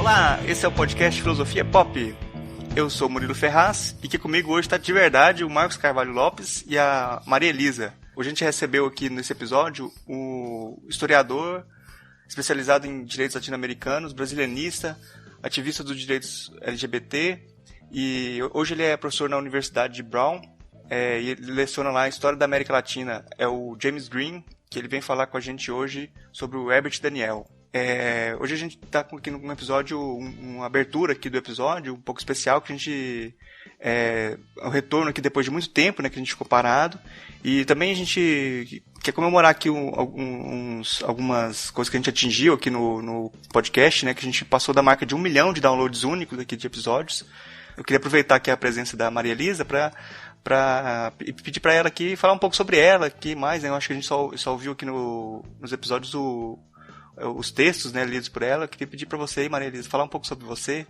Olá, esse é o podcast Filosofia Pop. Eu sou o Murilo Ferraz e aqui comigo hoje está de verdade o Marcos Carvalho Lopes e a Maria Elisa. Hoje a gente recebeu aqui nesse episódio o historiador especializado em direitos latino-americanos, brasilianista, ativista dos direitos LGBT, e hoje ele é professor na Universidade de Brown, e ele leciona lá a História da América Latina. É o James Green, que ele vem falar com a gente hoje sobre o Herbert Daniel. Hoje a gente está aqui num episódio, uma abertura aqui do episódio, um pouco especial, que a gente... o retorno aqui depois de muito tempo, né, que a gente ficou parado, e também a gente quer comemorar aqui algumas coisas que a gente atingiu aqui no podcast, né, que a gente passou da marca de 1 milhão de downloads únicos aqui de episódios. Eu queria aproveitar aqui a presença da Maria Elisa para pedir para ela aqui falar um pouco sobre ela, aqui mais, né, eu acho que a gente só ouviu aqui nos episódios os textos, né, lidos por ela. Eu queria pedir para você, Maria Elisa, falar um pouco sobre você.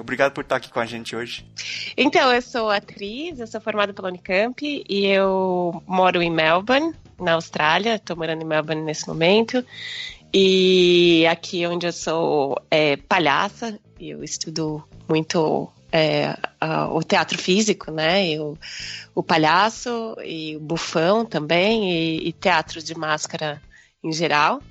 Obrigado por estar aqui com a gente hoje. Então, eu sou atriz, eu sou formada pela Unicamp e eu moro em Melbourne, na Austrália. Estou morando em Melbourne nesse momento. E aqui onde eu sou palhaça, eu estudo muito o teatro físico, né? O palhaço e o bufão também, e teatro de máscara em geral.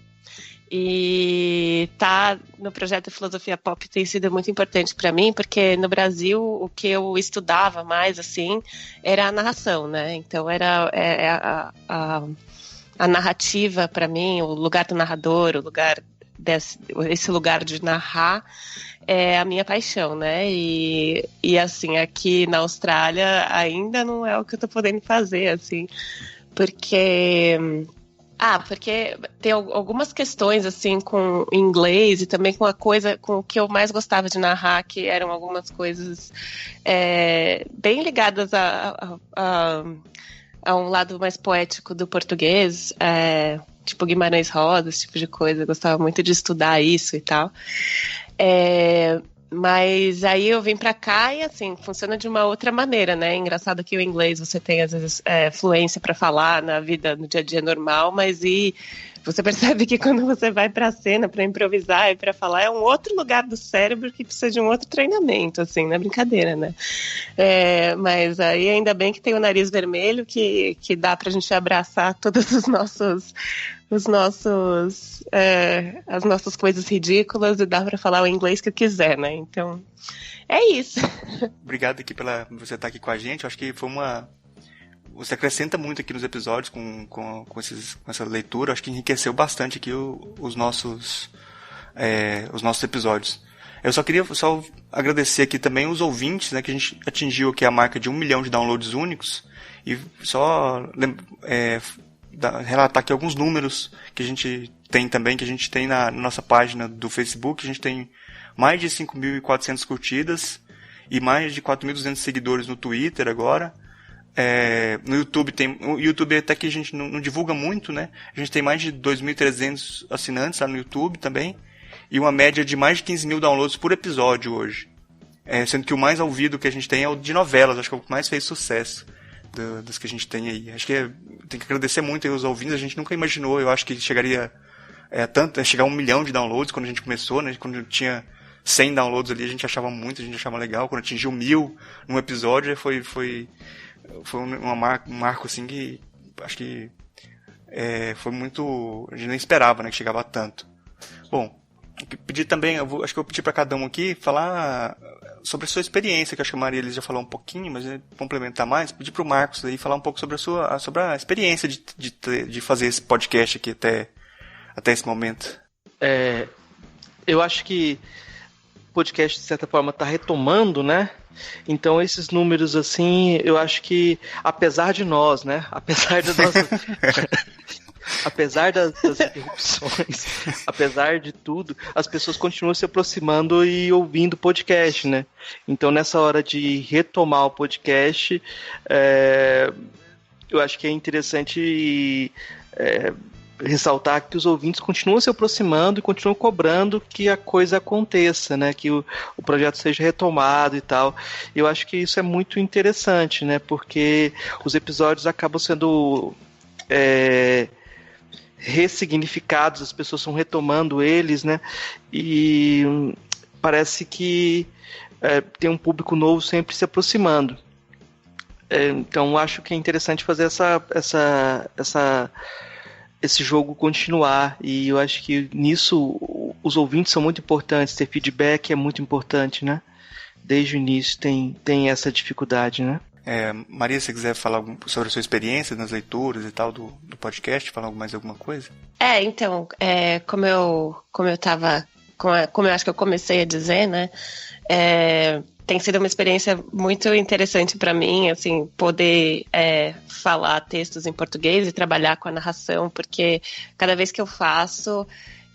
E tá no projeto Filosofia Pop tem sido muito importante para mim, porque no Brasil o que eu estudava mais assim era a narração, né? Então era a narrativa para mim, o lugar do narrador, esse lugar de narrar é a minha paixão, né? E assim, aqui na Austrália ainda não é o que eu tô podendo fazer, assim, porque tem algumas questões, assim, com inglês e também com com o que eu mais gostava de narrar, que eram algumas coisas bem ligadas a um lado mais poético do português, tipo Guimarães Rosa, esse tipo de coisa. Eu gostava muito de estudar isso e tal. Mas aí eu vim pra cá e, assim, funciona de uma outra maneira, né? Engraçado que o inglês você tem, às vezes, fluência pra falar na vida, no dia a dia normal, mas você percebe que quando você vai pra cena, pra improvisar e pra falar, é um outro lugar do cérebro que precisa de um outro treinamento, assim, não é brincadeira, né? Mas aí ainda bem que tem o nariz vermelho, que dá pra gente abraçar todos as nossas coisas ridículas e dá pra falar o inglês que eu quiser, né? Então, é isso. Obrigado aqui por você estar aqui com a gente. Eu acho que você acrescenta muito aqui nos episódios com essa leitura. Eu acho que enriqueceu bastante aqui os nossos episódios. Eu só queria agradecer aqui também os ouvintes, né, que a gente atingiu aqui a marca de 1 milhão de downloads únicos, e só relatar aqui alguns números que a gente tem também, que a gente tem na nossa página do Facebook. A gente tem mais de 5.400 curtidas e mais de 4.200 seguidores no Twitter agora. No YouTube o YouTube até que a gente não divulga muito, né? A gente tem mais de 2.300 assinantes lá no YouTube também, e uma média de mais de 15.000 downloads por episódio hoje. Sendo que o mais ouvido que a gente tem é o de novelas. Acho que é o que mais fez sucesso das que a gente tem aí. Acho que tem que agradecer muito aí os ouvintes. A gente nunca imaginou, eu acho que chegaria chegar a 1 milhão de downloads quando a gente começou, né? Quando tinha 100 downloads ali, a gente achava muito, a gente achava legal. Quando atingiu 1.000 num episódio, foi um marco assim que acho que foi muito... A gente nem esperava, né, que chegava a tanto. Bom, pedir também, acho que eu vou pedir para cada um aqui falar sobre a sua experiência, que acho que a Maria Elisa já falou um pouquinho, mas complementar mais. Pedir para o Marcos aí falar um pouco sobre a experiência de fazer esse podcast aqui até esse momento. Eu acho que o podcast, de certa forma, está retomando, né? Então, esses números, assim, eu acho que, apesar de nós, né? Apesar da nossa... Apesar das interrupções, apesar de tudo, as pessoas continuam se aproximando e ouvindo podcast, né? Então, nessa hora de retomar o podcast, eu acho que é interessante ressaltar que os ouvintes continuam se aproximando e continuam cobrando que a coisa aconteça, né? Que o projeto seja retomado e tal. Eu acho que isso é muito interessante, né? Porque os episódios acabam sendo... ressignificados, as pessoas estão retomando eles, né? E parece que tem um público novo sempre se aproximando. Então acho que é interessante fazer esse jogo continuar, e eu acho que nisso os ouvintes são muito importantes, ter feedback é muito importante, né? Desde o início tem essa dificuldade, né? Maria, se você quiser falar sobre a sua experiência nas leituras e tal do podcast, falar mais alguma coisa? Então, como eu acho que eu comecei a dizer, né? Tem sido uma experiência muito interessante para mim, assim, poder falar textos em português e trabalhar com a narração, porque cada vez que eu faço,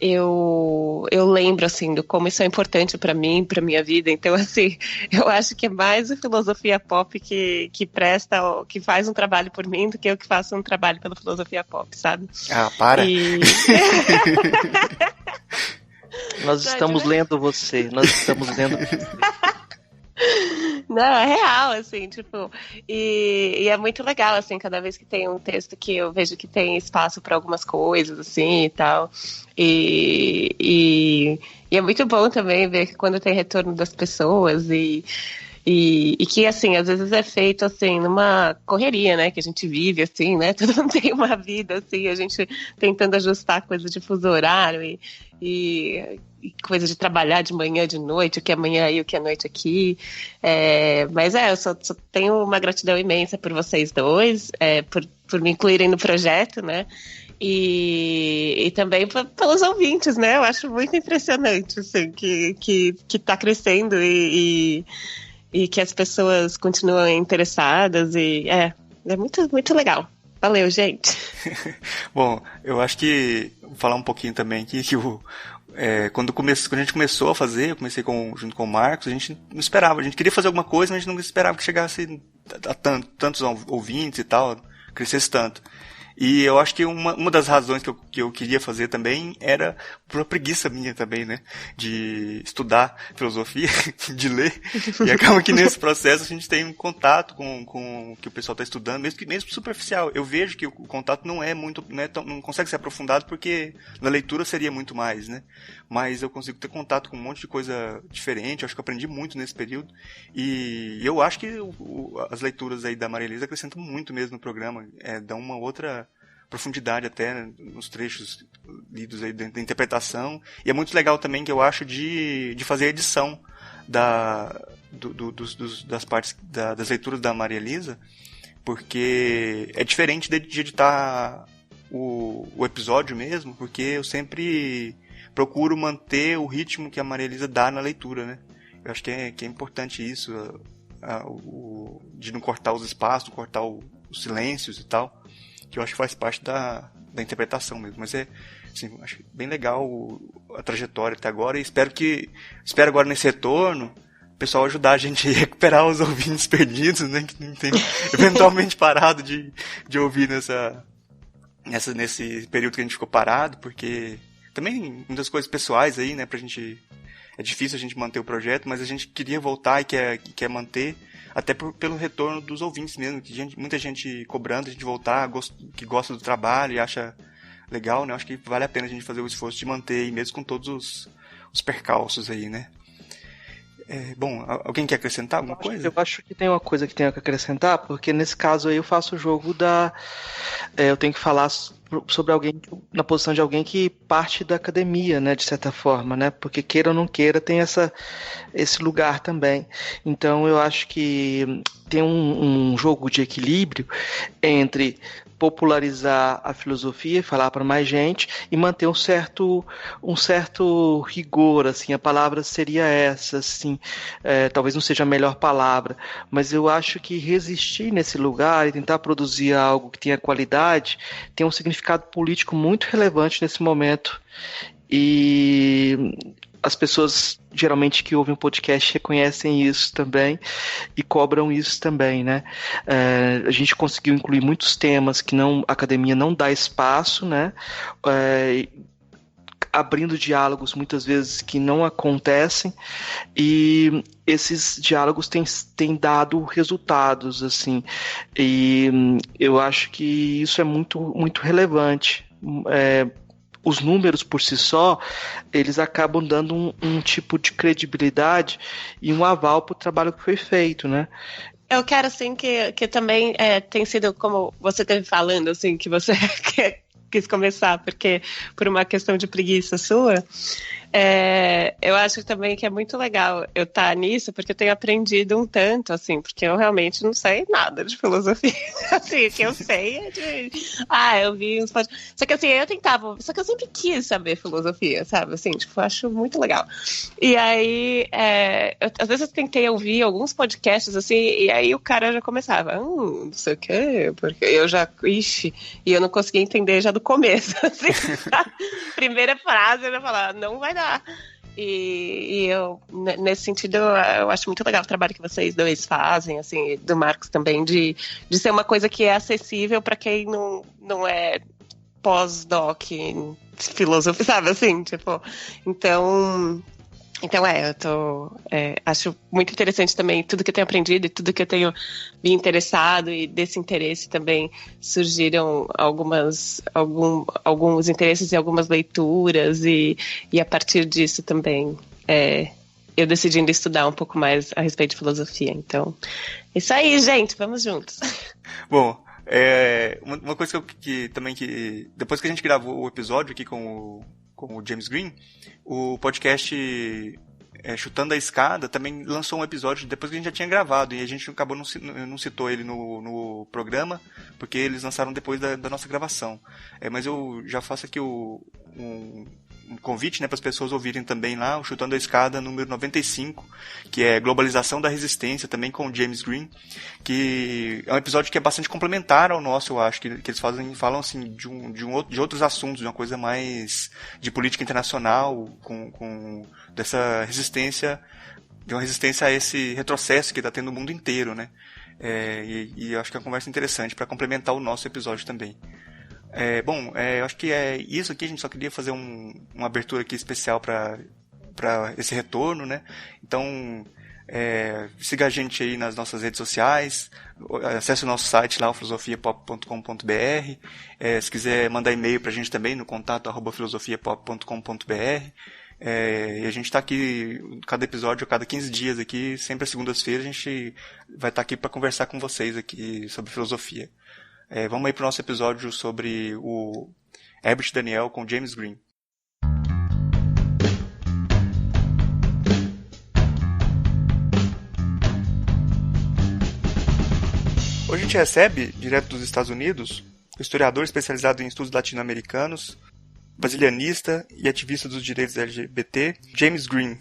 eu lembro, assim, do como isso é importante para mim, para minha vida. Então, assim, eu acho que é mais o Filosofia Pop que faz um trabalho por mim do que eu que faço um trabalho pela Filosofia Pop, sabe? Para! Nós estamos lendo você. Não, é real, assim, tipo, e é muito legal, assim, cada vez que tem um texto que eu vejo que tem espaço para algumas coisas, assim, e tal, e é muito bom também ver que quando tem retorno das pessoas e que, assim, às vezes é feito, assim, numa correria, né, que a gente vive, assim, né, todo mundo tem uma vida, assim, a gente tentando ajustar coisa de fuso horário e coisa de trabalhar de manhã, de noite, o que é manhã aí, o que é noite aqui, mas eu só tenho uma gratidão imensa por vocês dois, por me incluírem no projeto, né, e também pelos ouvintes, né, eu acho muito impressionante, assim, que tá crescendo e que as pessoas continuam interessadas e é muito, muito legal. Valeu, gente. Bom, eu acho que vou falar um pouquinho também aqui que quando a gente começou a fazer, eu comecei junto com o Marcos, a gente não esperava, a gente queria fazer alguma coisa, mas a gente não esperava que chegasse a tantos ouvintes e tal, crescesse tanto. E eu acho que uma das razões que eu queria fazer também era por uma preguiça minha também, né? De estudar filosofia, de ler. E acaba que nesse processo a gente tem um contato com o que o pessoal está estudando, mesmo superficial. Eu vejo que o contato não consegue ser aprofundado porque na leitura seria muito mais, né? Mas eu consigo ter contato com um monte de coisa diferente. Eu acho que eu aprendi muito nesse período. E eu acho que as leituras aí da Maria Elisa acrescentam muito mesmo no programa. Dão uma outra profundidade até, né, nos trechos lidos aí da interpretação. E é muito legal também que eu acho de fazer a edição das partes das leituras da Maria Elisa, porque é diferente de editar o episódio mesmo, porque eu sempre procuro manter o ritmo que a Maria Elisa dá na leitura, né? Eu acho que é importante isso, de não cortar os espaços, não cortar os silêncios e tal, que eu acho que faz parte da interpretação mesmo. Mas assim, acho bem legal a trajetória até agora, e espero agora nesse retorno o pessoal ajudar a gente a recuperar os ouvintes perdidos, né, que não tem eventualmente parado de ouvir nesse período que a gente ficou parado, porque também muitas coisas pessoais aí, né, pra gente, é difícil a gente manter o projeto, mas a gente queria voltar e quer manter, até pelo retorno dos ouvintes mesmo, muita gente cobrando a gente voltar, que gosta do trabalho e acha legal, né? Acho que vale a pena a gente fazer o esforço de manter aí, mesmo com todos os percalços aí, né? Bom, alguém quer acrescentar alguma coisa? Eu acho que tem uma coisa que tenho que acrescentar, porque nesse caso aí eu faço o jogo eu tenho que falar sobre alguém, na posição de alguém que parte da academia, né, de certa forma, né, porque queira ou não queira tem esse lugar também. Então eu acho que tem um jogo de equilíbrio entre popularizar a filosofia e falar para mais gente e manter um certo rigor, assim, a palavra seria essa, assim, talvez não seja a melhor palavra, mas eu acho que resistir nesse lugar e tentar produzir algo que tenha qualidade tem um significado político muito relevante nesse momento, e as pessoas geralmente que ouvem um podcast reconhecem isso também e cobram isso também, né? A gente conseguiu incluir muitos temas que a academia não dá espaço, né? Abrindo diálogos muitas vezes que não acontecem, e esses diálogos têm dado resultados, assim, e eu acho que isso é muito, muito relevante. os números por si só, eles acabam dando um tipo de credibilidade e um aval para o trabalho que foi feito, né? Eu quero, assim, que também tem sido, como você esteve falando, assim, que você quis começar, porque por uma questão de preguiça sua, eu acho também que é muito legal eu estar nisso, porque eu tenho aprendido um tanto, assim, porque eu realmente não sei nada de filosofia. Assim, o que eu sei é de... eu vi uns... Só que, assim, eu tentava... Só que eu sempre quis saber filosofia, sabe? Assim, tipo, eu acho muito legal. E aí, às vezes eu tentei ouvir alguns podcasts, assim, e aí o cara já começava, não sei o quê, porque eu já... Ixi, e eu não conseguia entender já do começo, assim. Primeira frase, eu já falava, não vai dar. E eu, nesse sentido, eu acho muito legal o trabalho que vocês dois fazem, assim, do Marcos também, de ser uma coisa que é acessível para quem não é pós-doc em filosofia, sabe, assim, tipo, então eu acho muito interessante também tudo que eu tenho aprendido e tudo que eu tenho me interessado, e desse interesse também surgiram alguns interesses e algumas leituras, e a partir disso também eu decidindo estudar um pouco mais a respeito de filosofia. Então, isso aí, gente, vamos juntos. Bom, uma coisa que depois que a gente gravou o episódio aqui com o James Green, o podcast Chutando a Escada também lançou um episódio depois que a gente já tinha gravado, e a gente acabou não citou ele no programa, porque eles lançaram depois da nossa gravação. Mas eu já faço aqui um convite, né, para as pessoas ouvirem também lá o Chutando a Escada número 95, que é Globalização da Resistência, também com o James Green, que é um episódio que é bastante complementar ao nosso, eu acho, que eles falam assim de outros assuntos, de uma coisa mais de política internacional, com dessa resistência, de uma resistência a esse retrocesso que está tendo no mundo inteiro, né? E eu acho que é uma conversa interessante para complementar o nosso episódio também. Eu acho que é isso aqui. A gente só queria fazer uma abertura aqui especial para esse retorno, né? Então, siga a gente aí nas nossas redes sociais, acesse o nosso site lá, o filosofiapop.com.br. Se quiser mandar e-mail pra gente também no contato@filosofiapop.com.br. E a gente está aqui, cada episódio, a cada 15 dias aqui, sempre às segundas-feiras, a gente vai estar aqui para conversar com vocês aqui sobre filosofia. Vamos aí para o nosso episódio sobre o Herbert Daniel com James Green. Hoje a gente recebe, direto dos Estados Unidos, o historiador especializado em estudos latino-americanos, brasilianista e ativista dos direitos LGBT, James Green.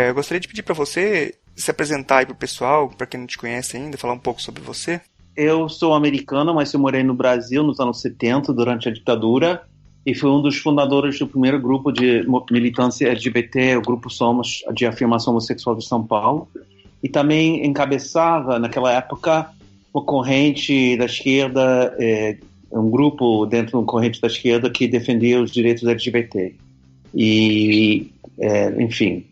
Eu gostaria de pedir para você se apresentar aí para o pessoal, para quem não te conhece ainda, falar um pouco sobre você. Eu sou americano, mas eu morei no Brasil nos anos 70, durante a ditadura, e fui um dos fundadores do primeiro grupo de militância LGBT, o Grupo Somos, de afirmação homossexual de São Paulo, e também encabeçava, naquela época, uma corrente da esquerda, um grupo dentro de uma corrente da esquerda que defendia os direitos LGBT. E, enfim,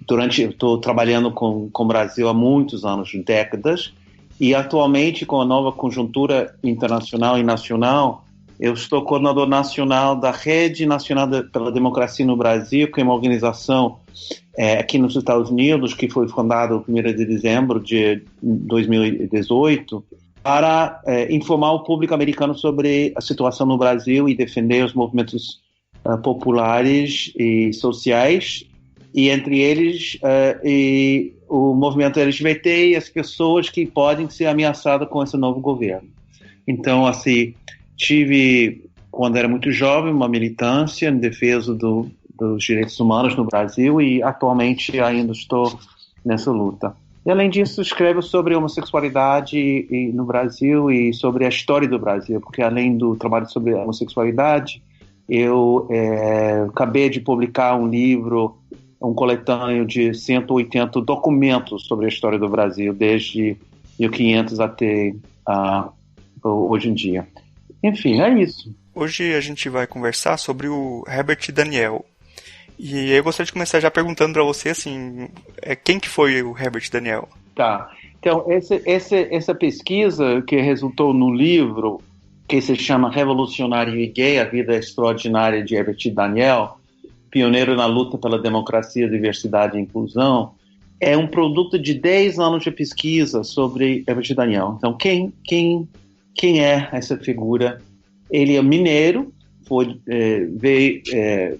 estou trabalhando com o Brasil há muitos anos, décadas, e atualmente, com a nova conjuntura internacional e nacional, eu estou coordenador nacional da Rede Nacional pela Democracia no Brasil, que é uma organização aqui nos Estados Unidos, que foi fundada no 1º de dezembro de 2018, para informar o público americano sobre a situação no Brasil e defender os movimentos populares e sociais, e entre eles o movimento LGBT e as pessoas que podem ser ameaçadas com esse novo governo. Então, assim, tive, quando era muito jovem, uma militância em defesa dos direitos humanos no Brasil, e atualmente ainda estou nessa luta. E, além disso, escrevo sobre homossexualidade no Brasil e sobre a história do Brasil, porque, além do trabalho sobre a homossexualidade, eu acabei de publicar um livro, um coletâneo de 180 documentos sobre a história do Brasil, desde 1500 até hoje em dia. Enfim, é isso. Hoje a gente vai conversar sobre o Herbert Daniel. E eu gostaria de começar já perguntando para você, assim, quem que foi o Herbert Daniel? Tá. Então, essa pesquisa que resultou no livro que se chama Revolucionário e Gay, a vida extraordinária de Herbert Daniel, pioneiro na luta pela democracia, diversidade e inclusão, é um produto de 10 anos de pesquisa sobre Herbert Daniel. Então, quem é essa figura? Ele é mineiro,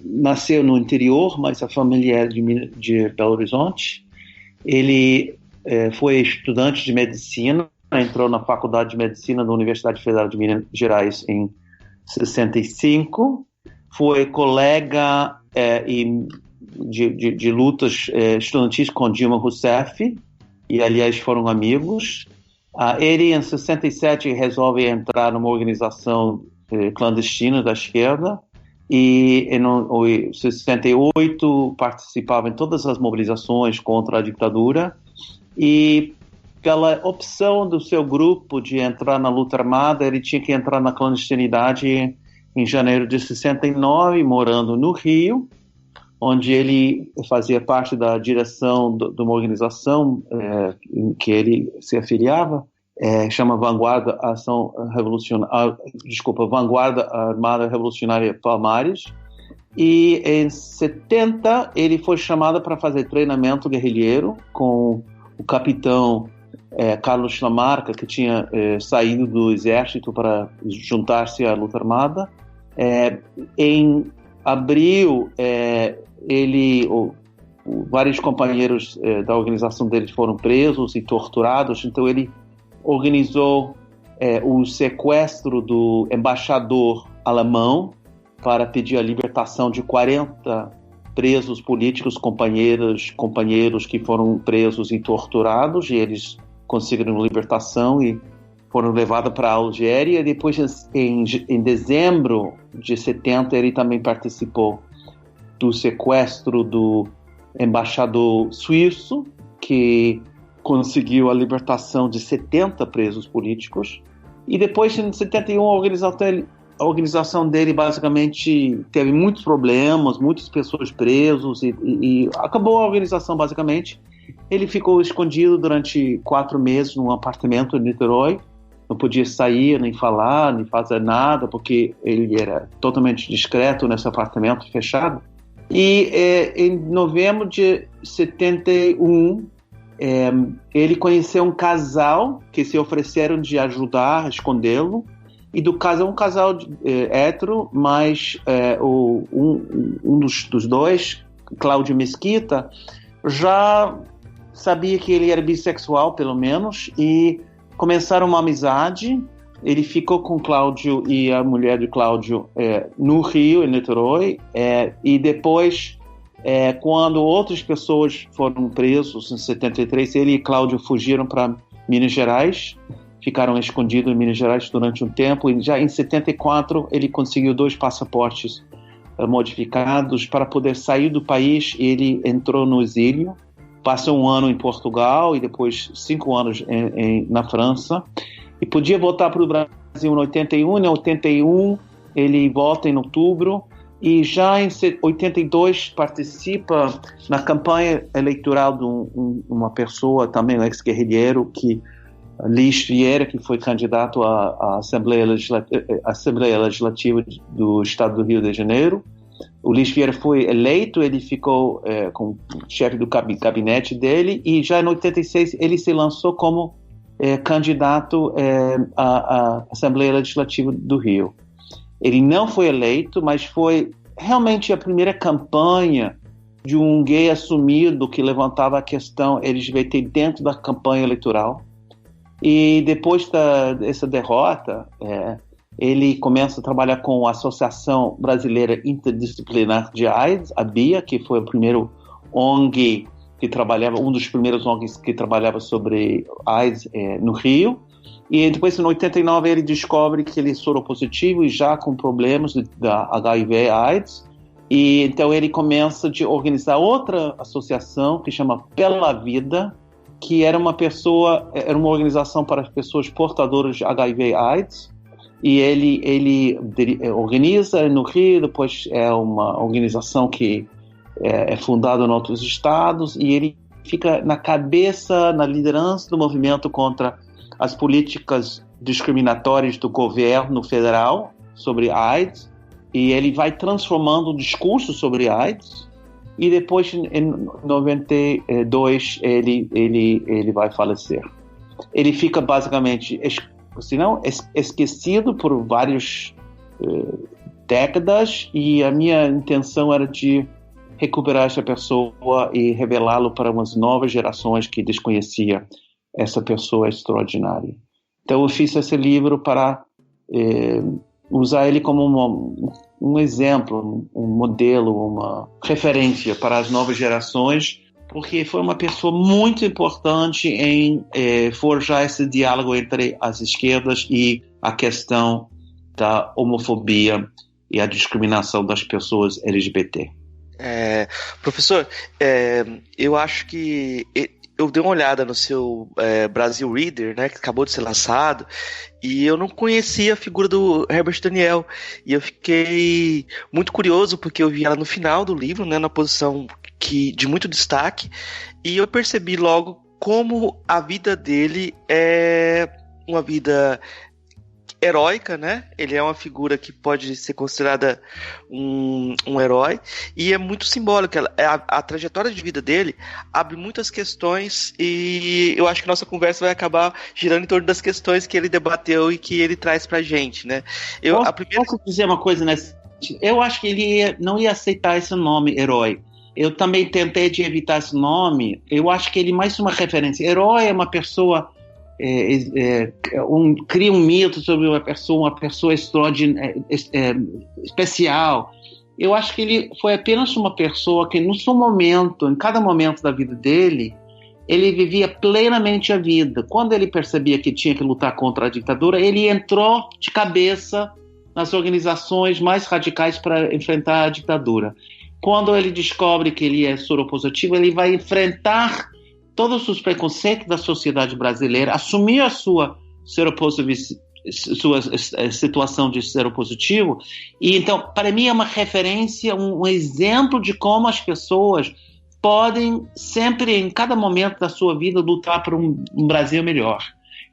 nasceu no interior, mas a família é de Belo Horizonte. Ele foi estudante de medicina, entrou na Faculdade de Medicina da Universidade Federal de Minas Gerais em 65, foi colega de lutas estudantis com Dilma Rousseff, e aliás foram amigos. Ele em 67 resolve entrar numa organização clandestina da esquerda, e em 68 participava em todas as mobilizações contra a ditadura, e pela opção do seu grupo de entrar na luta armada, ele tinha que entrar na clandestinidade em janeiro de 69, morando no Rio, onde ele fazia parte da direção de uma organização em que ele se afiliava, chama Vanguarda Armada Revolucionária Palmares. E em 70 ele foi chamado para fazer treinamento guerrilheiro com o capitão Carlos Lamarca, que tinha saído do exército para juntar-se à luta armada. Em abril, vários companheiros da organização dele foram presos e torturados, então ele organizou o sequestro do embaixador alemão para pedir a libertação de 40 presos políticos, companheiros que foram presos e torturados, e eles conseguiram libertação e foram levados para a Algéria. Depois, em dezembro de 70, ele também participou do sequestro do embaixador suíço, que conseguiu a libertação de 70 presos políticos. E depois, em 71, a organização dele basicamente teve muitos problemas, muitas pessoas presas, e acabou a organização basicamente. Ele ficou escondido durante 4 meses num apartamento em Niterói, não podia sair, nem falar, nem fazer nada, porque ele era totalmente discreto nesse apartamento fechado. E em novembro de 71, ele conheceu um casal que se ofereceram de ajudar a escondê-lo. E do casal, um casal hétero, mas um dos dois, Cláudio Mesquita, já sabia que ele era bissexual, pelo menos, e começaram uma amizade. Ele ficou com Cláudio e a mulher de Cláudio no Rio, em Niterói, e depois, quando outras pessoas foram presos, em 73, ele e Cláudio fugiram para Minas Gerais, ficaram escondidos em Minas Gerais durante um tempo, e já em 74 ele conseguiu 2 passaportes modificados para poder sair do país. Ele entrou no exílio, passou 1 ano em Portugal e depois 5 anos na França, e podia voltar para o Brasil em 81. Em 81 ele volta em outubro, e já em 82 participa na campanha eleitoral de uma pessoa, também um ex-guerrilheiro, Liz Vieira, que foi candidato à Assembleia Legislativa do Estado do Rio de Janeiro. O Liz Vieira foi eleito, ele ficou como chefe do gabinete dele, e já em 86 ele se lançou como candidato à Assembleia Legislativa do Rio. Ele não foi eleito, mas foi realmente a primeira campanha de um gay assumido que levantava a questão LGBT dentro da campanha eleitoral. E depois dessa derrota, ele começa a trabalhar com a Associação Brasileira Interdisciplinar de AIDS, a BIA, que foi o primeiro ONG que trabalhava, um dos primeiros ONGs que trabalhava sobre AIDS no Rio. E depois, em 89, ele descobre que ele é soropositivo e já com problemas da HIV/AIDS. E então ele começa a organizar outra associação que chama Pela Vida, que era uma organização para pessoas portadoras de HIV/AIDS. E ele organiza no Rio, depois é uma organização que é fundada em outros estados, e ele fica na liderança do movimento contra as políticas discriminatórias do governo federal sobre AIDS, e ele vai transformando o discurso sobre AIDS, e depois, em 92, ele vai falecer. Ele fica basicamente, se não, esquecido por várias décadas, e a minha intenção era de recuperar essa pessoa e revelá-lo para umas novas gerações que desconheciam essa pessoa extraordinária. Então eu fiz esse livro para usar ele como um exemplo, um modelo, uma referência para as novas gerações, porque foi uma pessoa muito importante em forjar esse diálogo entre as esquerdas e a questão da homofobia e a discriminação das pessoas LGBT. Professor, eu acho que eu dei uma olhada no seu Brasil Reader, né, que acabou de ser lançado, e eu não conhecia a figura do Herbert Daniel, e eu fiquei muito curioso porque eu vi ela no final do livro, né, na posição de muito destaque, e eu percebi logo como a vida dele é uma vida heróica, né? Ele é uma figura que pode ser considerada um herói, e é muito simbólico. A trajetória de vida dele abre muitas questões, e eu acho que nossa conversa vai acabar girando em torno das questões que ele debateu e que ele traz pra gente, né? Posso dizer uma coisa nessa? Eu acho que ele não ia aceitar esse nome, herói. Eu também tentei de evitar esse nome. Eu acho que ele é mais uma referência. Herói é uma pessoa... cria um mito sobre uma pessoa extraordinária, especial. Eu acho que ele foi apenas uma pessoa que no seu momento, em cada momento da vida dele, ele vivia plenamente a vida. Quando ele percebia que tinha que lutar contra a ditadura, ele entrou de cabeça nas organizações mais radicais para enfrentar a ditadura. Quando ele descobre que ele é soropositivo, ele vai enfrentar todos os preconceitos da sociedade brasileira, assumir a sua situação de seropositivo, e então, para mim, é uma referência, um exemplo de como as pessoas podem sempre, em cada momento da sua vida, lutar por um Brasil melhor.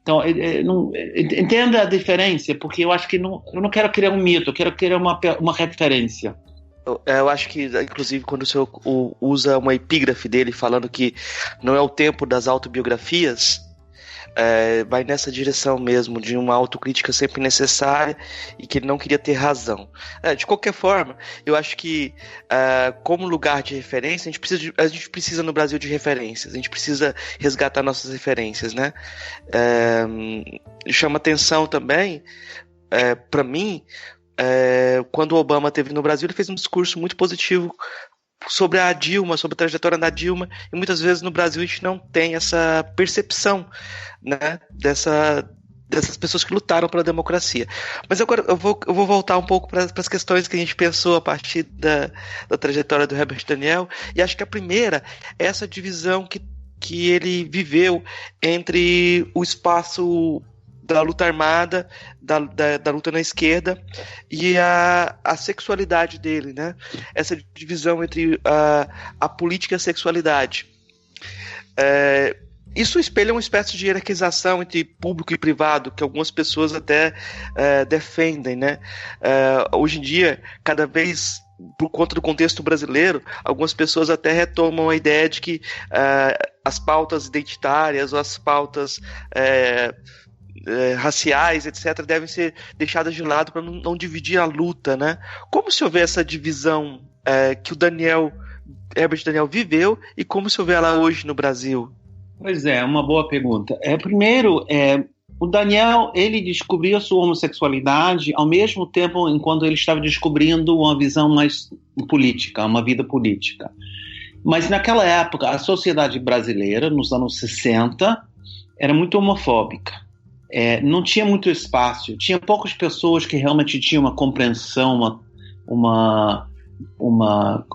Então, entenda a diferença, porque eu acho que eu não quero criar um mito, eu quero criar uma referência. Eu acho que, inclusive, quando o senhor usa uma epígrafe dele falando que não é o tempo das autobiografias, vai nessa direção mesmo, de uma autocrítica sempre necessária, e que ele não queria ter razão. De qualquer forma, eu acho que, como lugar de referência, a gente precisa no Brasil de referências, a gente precisa resgatar nossas referências, né? Chama atenção também, para mim, quando o Obama esteve no Brasil, ele fez um discurso muito positivo sobre a Dilma, sobre a trajetória da Dilma, e muitas vezes no Brasil a gente não tem essa percepção, né, dessas pessoas que lutaram pela democracia. Mas agora eu vou voltar um pouco para as questões que a gente pensou a partir da trajetória do Herbert Daniel, e acho que a primeira é essa divisão que ele viveu entre o espaço da luta armada, da luta na esquerda, e a sexualidade dele, né? Essa divisão entre a política e a sexualidade. Isso espelha uma espécie de hierarquização entre público e privado, que algumas pessoas até defendem, né? Hoje em dia, cada vez, por conta do contexto brasileiro, algumas pessoas até retomam a ideia de que as pautas identitárias ou as pautas raciais, etc., devem ser deixadas de lado para não dividir a luta, né? Como se houver essa divisão que o Herbert Daniel viveu, e como se houver ela hoje no Brasil? Pois é, uma boa pergunta. Primeiro, o Daniel, ele descobriu a sua homossexualidade ao mesmo tempo enquanto ele estava descobrindo uma visão mais política, uma vida política. Mas naquela época, a sociedade brasileira, nos anos 60, era muito homofóbica. Não tinha muito espaço, tinha poucas pessoas que realmente tinham uma compreensão, uma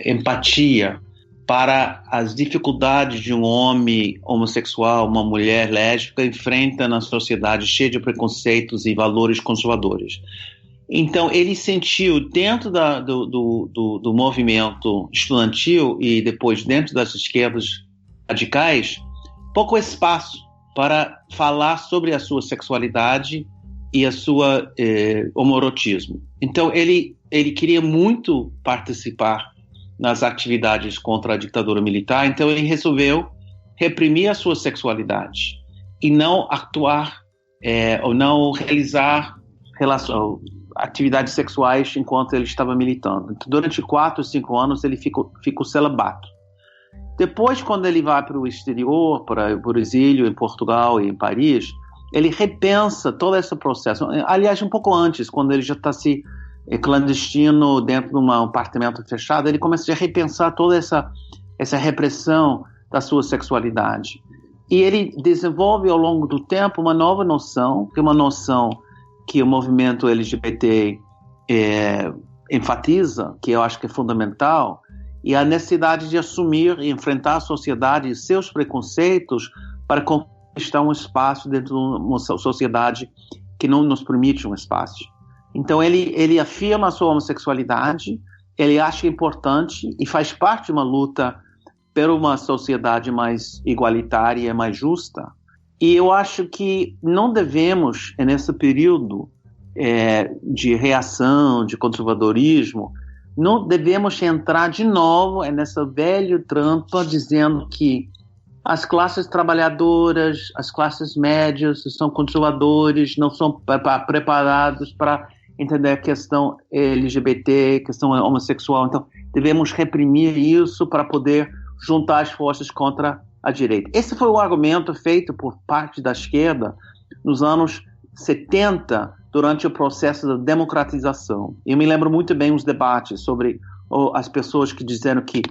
empatia para as dificuldades de um homem homossexual, uma mulher lésbica enfrenta na sociedade cheia de preconceitos e valores conservadores. Então ele sentiu dentro do movimento estudantil e depois dentro das esquerdas radicais pouco espaço. para falar sobre a sua sexualidade e a sua homoerotismo. Então, ele queria muito participar nas atividades contra a ditadura militar, então ele resolveu reprimir a sua sexualidade e não atuar ou não realizar atividades sexuais enquanto ele estava militando. Então, durante 4 ou 5 anos ele ficou celibato. Depois, quando ele vai para o exterior, para o exílio em Portugal e em Paris, ele repensa todo esse processo. Aliás, um pouco antes, quando ele já está clandestino dentro de um apartamento fechado, ele começa a repensar toda essa repressão da sua sexualidade. E ele desenvolve ao longo do tempo uma nova noção, que é uma noção que o movimento LGBT enfatiza, que eu acho que é fundamental, e a necessidade de assumir e enfrentar a sociedade e seus preconceitos para conquistar um espaço dentro de uma sociedade que não nos permite um espaço. Então ele afirma a sua homossexualidade, ele acha importante e faz parte de uma luta por uma sociedade mais igualitária, mais justa. E eu acho que não devemos, nesse período de reação, de conservadorismo, não devemos entrar de novo nessa velha trampa dizendo que as classes trabalhadoras, as classes médias são conservadores, não são preparados para entender a questão LGBT, questão homossexual. Então, devemos reprimir isso para poder juntar as forças contra a direita. Esse foi o argumento feito por parte da esquerda nos anos 70, durante o processo da democratização. Eu me lembro muito bem os debates sobre as pessoas que disseram que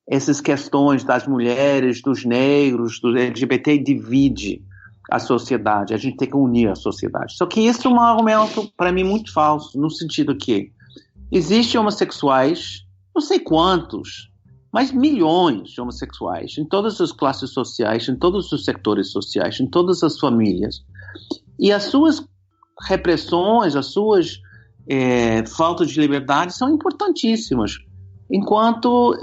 essas questões das mulheres, dos negros, do LGBT divide a sociedade, a gente tem que unir a sociedade. Só que isso é um argumento, para mim, muito falso, no sentido que existem homossexuais, não sei quantos, mas milhões de homossexuais, em todas as classes sociais, em todos os setores sociais, em todas as famílias. E as suas repressões, as suas faltas de liberdade são importantíssimas, enquanto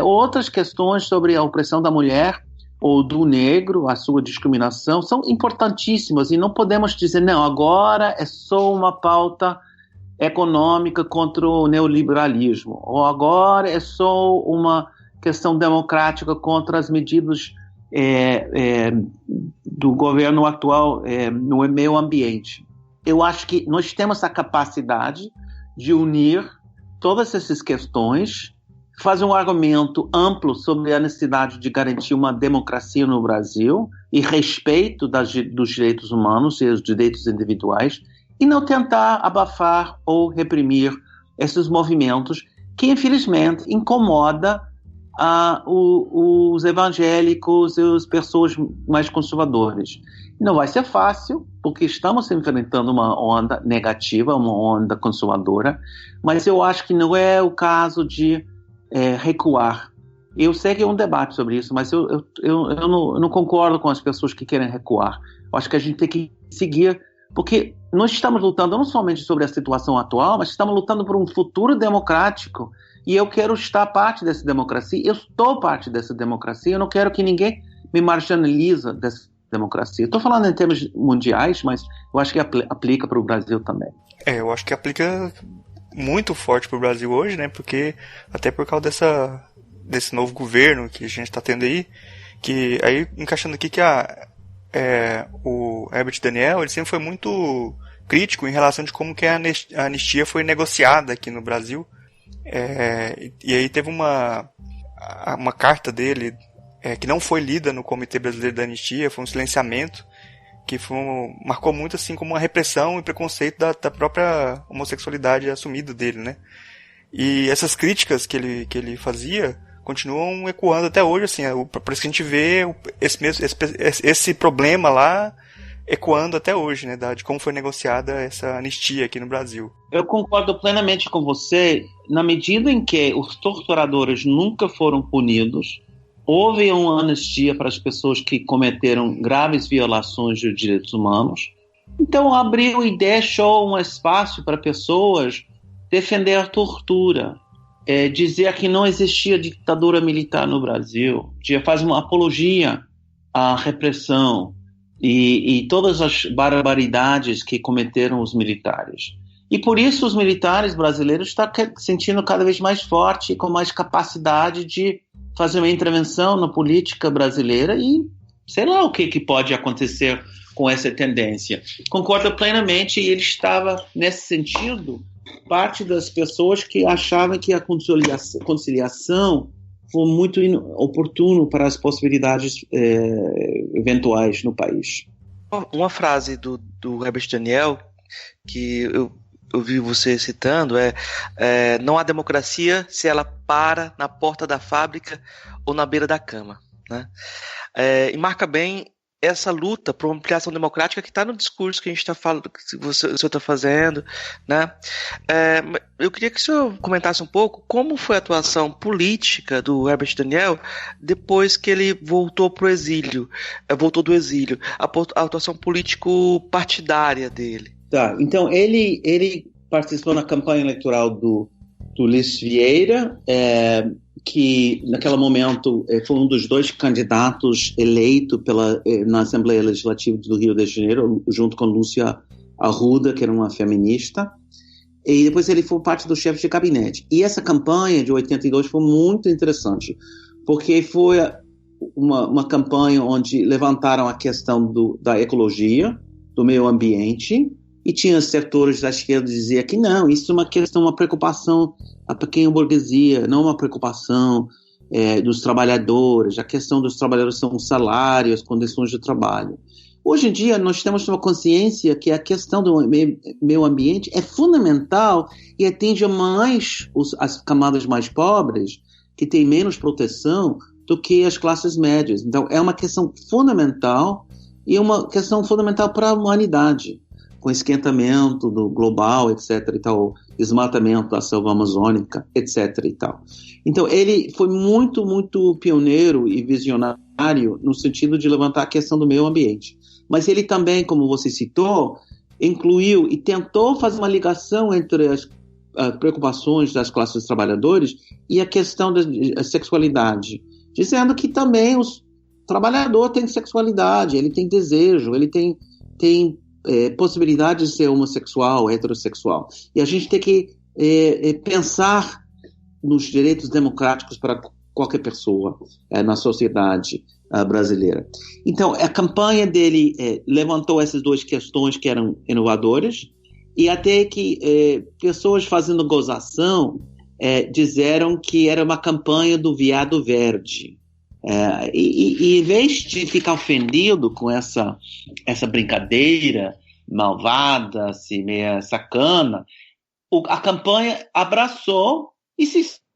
outras questões sobre a opressão da mulher ou do negro, a sua discriminação, são importantíssimas e não podemos dizer, não, agora é só uma pauta econômica contra o neoliberalismo, ou agora é só uma questão democrática contra as medidas do governo atual no meio ambiente. Eu acho que nós temos a capacidade de unir todas essas questões, fazer um argumento amplo sobre a necessidade de garantir uma democracia no Brasil e respeito dos direitos humanos e dos direitos individuais, e não tentar abafar ou reprimir esses movimentos que, infelizmente, incomoda os evangélicos e as pessoas mais conservadoras. Não vai ser fácil, porque estamos enfrentando uma onda negativa, uma onda conservadora, mas eu acho que não é o caso de recuar. Eu sei que é um debate sobre isso, mas eu não concordo com as pessoas que querem recuar. Eu acho que a gente tem que seguir, porque nós estamos lutando não somente sobre a situação atual, mas estamos lutando por um futuro democrático, e eu quero estar parte dessa democracia, eu estou parte dessa democracia, eu não quero que ninguém me marginalize dessa democracia. Estou falando em termos mundiais, mas eu acho que aplica para o Brasil também. Eu acho que aplica muito forte para o Brasil hoje, né? Porque até por causa desse novo governo que a gente está tendo aí, que aí encaixando aqui que o Herbert Daniel, ele sempre foi muito crítico em relação de como que a anistia foi negociada aqui no Brasil. E aí teve uma carta dele que não foi lida no Comitê Brasileiro da Anistia, foi um silenciamento que marcou muito assim como uma repressão e preconceito da própria homossexualidade assumida dele, né? E essas críticas que ele fazia continuam ecoando até hoje, assim, por isso que a gente vê esse problema lá ecoando até hoje, né, de como foi negociada essa anistia aqui no Brasil. Eu concordo plenamente com você, na medida em que os torturadores nunca foram punidos, houve uma anistia para as pessoas que cometeram graves violações de direitos humanos, então abriu e deixou um espaço para pessoas defender a tortura, dizer que não existia ditadura militar no Brasil, fazer uma apologia a repressão e todas as barbaridades que cometeram os militares. E por isso os militares brasileiros estão sentindo cada vez mais forte e com mais capacidade de fazer uma intervenção na política brasileira e sei lá o que pode acontecer com essa tendência. Concordo plenamente, e ele estava, nesse sentido, parte das pessoas que achavam que a conciliação foi muito oportuno para as possibilidades eventuais no país. Uma frase do Herbert Daniel que eu vi você citando não há democracia se ela para na porta da fábrica ou na beira da cama, né? E marca bem essa luta por uma ampliação democrática que está no discurso que a gente está falando, que o senhor está fazendo, né? Eu queria que o senhor comentasse um pouco como foi a atuação política do Herbert Daniel depois que ele voltou do exílio, a atuação político-partidária dele. Tá, então ele participou na campanha eleitoral do Ulisses Vieira, que naquele momento foi um dos 2 candidatos eleito na Assembleia Legislativa do Rio de Janeiro, junto com Lúcia Arruda, que era uma feminista, e depois ele foi parte do chefe de gabinete. E essa campanha de 82 foi muito interessante, porque foi uma campanha onde levantaram a questão da ecologia, do meio ambiente, e tinha setores da esquerda que diziam que não, isso é uma questão, uma preocupação da pequena burguesia, não uma preocupação dos trabalhadores. A questão dos trabalhadores são os salários, as condições de trabalho. Hoje em dia, nós temos uma consciência que a questão do meio ambiente é fundamental e atinge mais as camadas mais pobres, que têm menos proteção do que as classes médias. Então, é uma questão fundamental e uma questão fundamental para a humanidade, com esquentamento do global, etc. e tal, desmatamento da selva amazônica, etc. e tal. Então, ele foi muito, muito pioneiro e visionário no sentido de levantar a questão do meio ambiente. Mas ele também, como você citou, incluiu e tentou fazer uma ligação entre as preocupações das classes trabalhadoras e a questão da sexualidade, dizendo que também o trabalhador tem sexualidade, ele tem desejo, ele tem possibilidade de ser homossexual, heterossexual. E a gente tem que pensar nos direitos democráticos para qualquer pessoa na sociedade brasileira. Então, a campanha dele levantou essas 2 questões que eram inovadoras, e até que pessoas fazendo gozação disseram que era uma campanha do viado verde. E em vez de ficar ofendido com essa brincadeira malvada, assim, meio sacana, a campanha abraçou e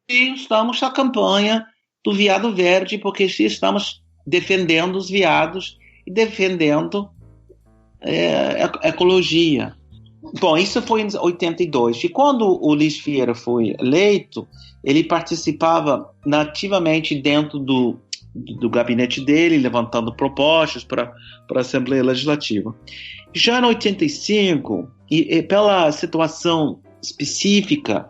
estamos na campanha do viado verde, porque estamos defendendo os viados e defendendo a ecologia. Bom, isso foi em 82. E quando o Ulisses Vieira foi eleito, ele participava nativamente dentro do gabinete dele, levantando propostas para a Assembleia Legislativa. Já em 85, e pela situação específica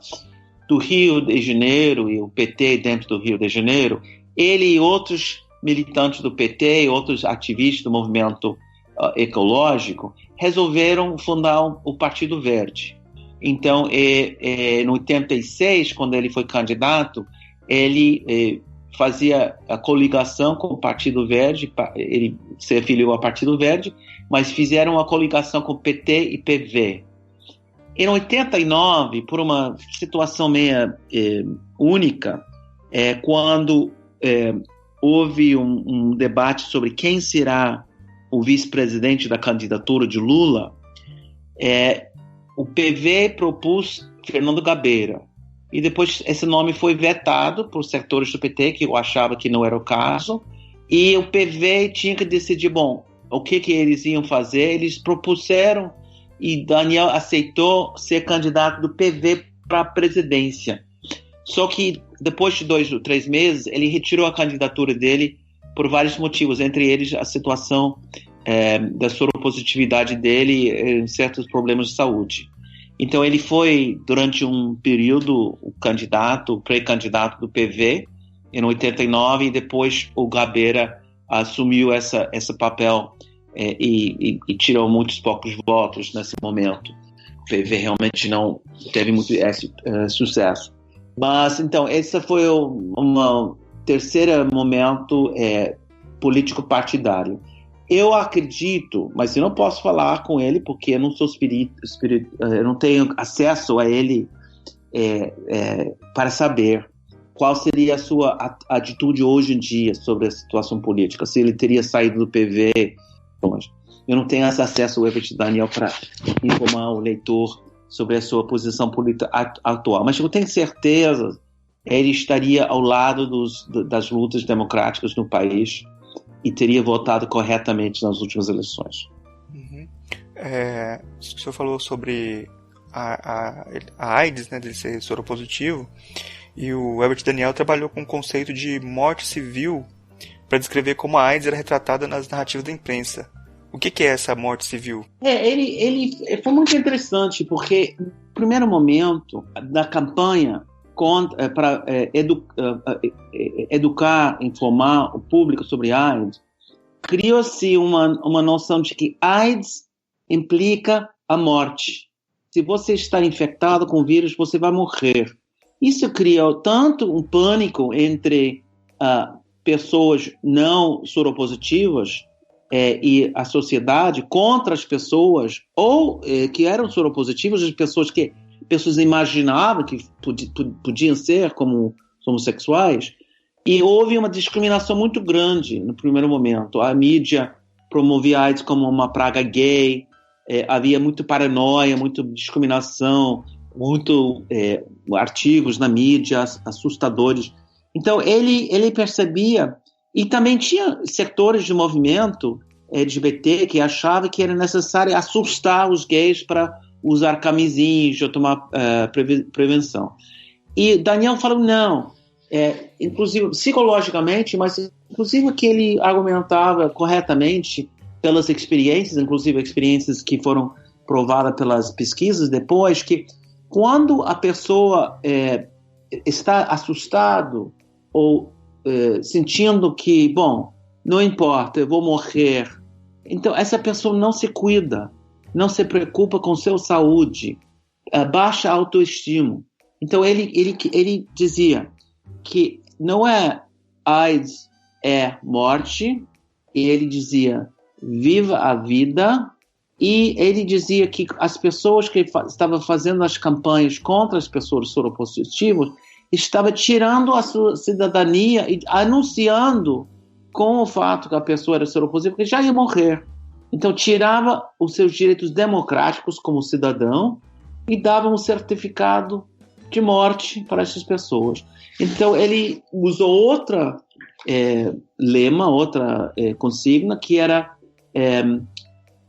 do Rio de Janeiro e o PT dentro do Rio de Janeiro, ele e outros militantes do PT e outros ativistas do movimento ecológico resolveram fundar o Partido Verde. Então, em 86, quando ele foi candidato, ele fazia a coligação com o Partido Verde, ele se afiliou ao Partido Verde, mas fizeram uma coligação com o PT e PV. Em 89, por uma situação meio única, quando houve um debate sobre quem será o vice-presidente da candidatura de Lula, o PV propôs Fernando Gabeira. E depois esse nome foi vetado por setores do PT, que eu achava que não era o caso. E o PV tinha que decidir, bom, o que eles iam fazer. Eles propuseram e Daniel aceitou ser candidato do PV para a presidência. Só que depois de 2 ou 3 meses, ele retirou a candidatura dele por vários motivos, entre eles a situação da soropositividade dele em certos problemas de saúde. Então ele foi, durante um período, o pré-candidato do PV, em 89, e depois o Gabeira assumiu esse papel e tirou muitos poucos votos nesse momento. O PV realmente não teve muito sucesso. Mas, então, esse foi um terceiro momento político partidário. Eu acredito, mas eu não posso falar com ele porque eu não sou eu não tenho acesso a ele para saber qual seria a sua atitude hoje em dia sobre a situação política, se ele teria saído do PV. Eu não tenho esse acesso ao Herbert Daniel para informar o leitor sobre a sua posição política atual, mas eu tenho certeza ele estaria ao lado das lutas democráticas no país e teria votado corretamente nas últimas eleições. Uhum. O senhor falou sobre a AIDS, né, de ser soropositivo, e o Herbert Daniel trabalhou com o conceito de morte civil para descrever como a AIDS era retratada nas narrativas da imprensa. O que é essa morte civil? Ele foi muito interessante, porque no primeiro momento da campanha para educar, informar o público sobre AIDS, criou-se uma noção de que AIDS implica a morte. Se você está infectado com o vírus, você vai morrer. Isso criou tanto um pânico entre pessoas não soropositivas e a sociedade contra as pessoas que eram soropositivas, as pessoas imaginavam que podiam ser como homossexuais, e houve uma discriminação muito grande no primeiro momento. A mídia promovia a AIDS como uma praga gay, havia muito paranoia, muita discriminação, muito artigos na mídia assustadores. Então ele percebia, e também tinha setores de movimento LGBT que achavam que era necessário assustar os gays para usar camisinhas ou tomar prevenção. E Daniel falou não, inclusive psicologicamente, mas inclusive que ele argumentava corretamente pelas experiências, inclusive experiências que foram provadas pelas pesquisas depois, que quando a pessoa está assustado ou sentindo que, bom, não importa, eu vou morrer, então essa pessoa não se cuida, não se preocupa com sua saúde, baixa autoestima. Então ele dizia que não é AIDS, é morte, e ele dizia viva a vida, e ele dizia que as pessoas que estavam fazendo as campanhas contra as pessoas soropositivas estavam tirando a sua cidadania e anunciando com o fato que a pessoa era soropositiva que já ia morrer. Então tirava os seus direitos democráticos como cidadão e dava um certificado de morte para essas pessoas. Então ele usou outra lema, outra consigna, que era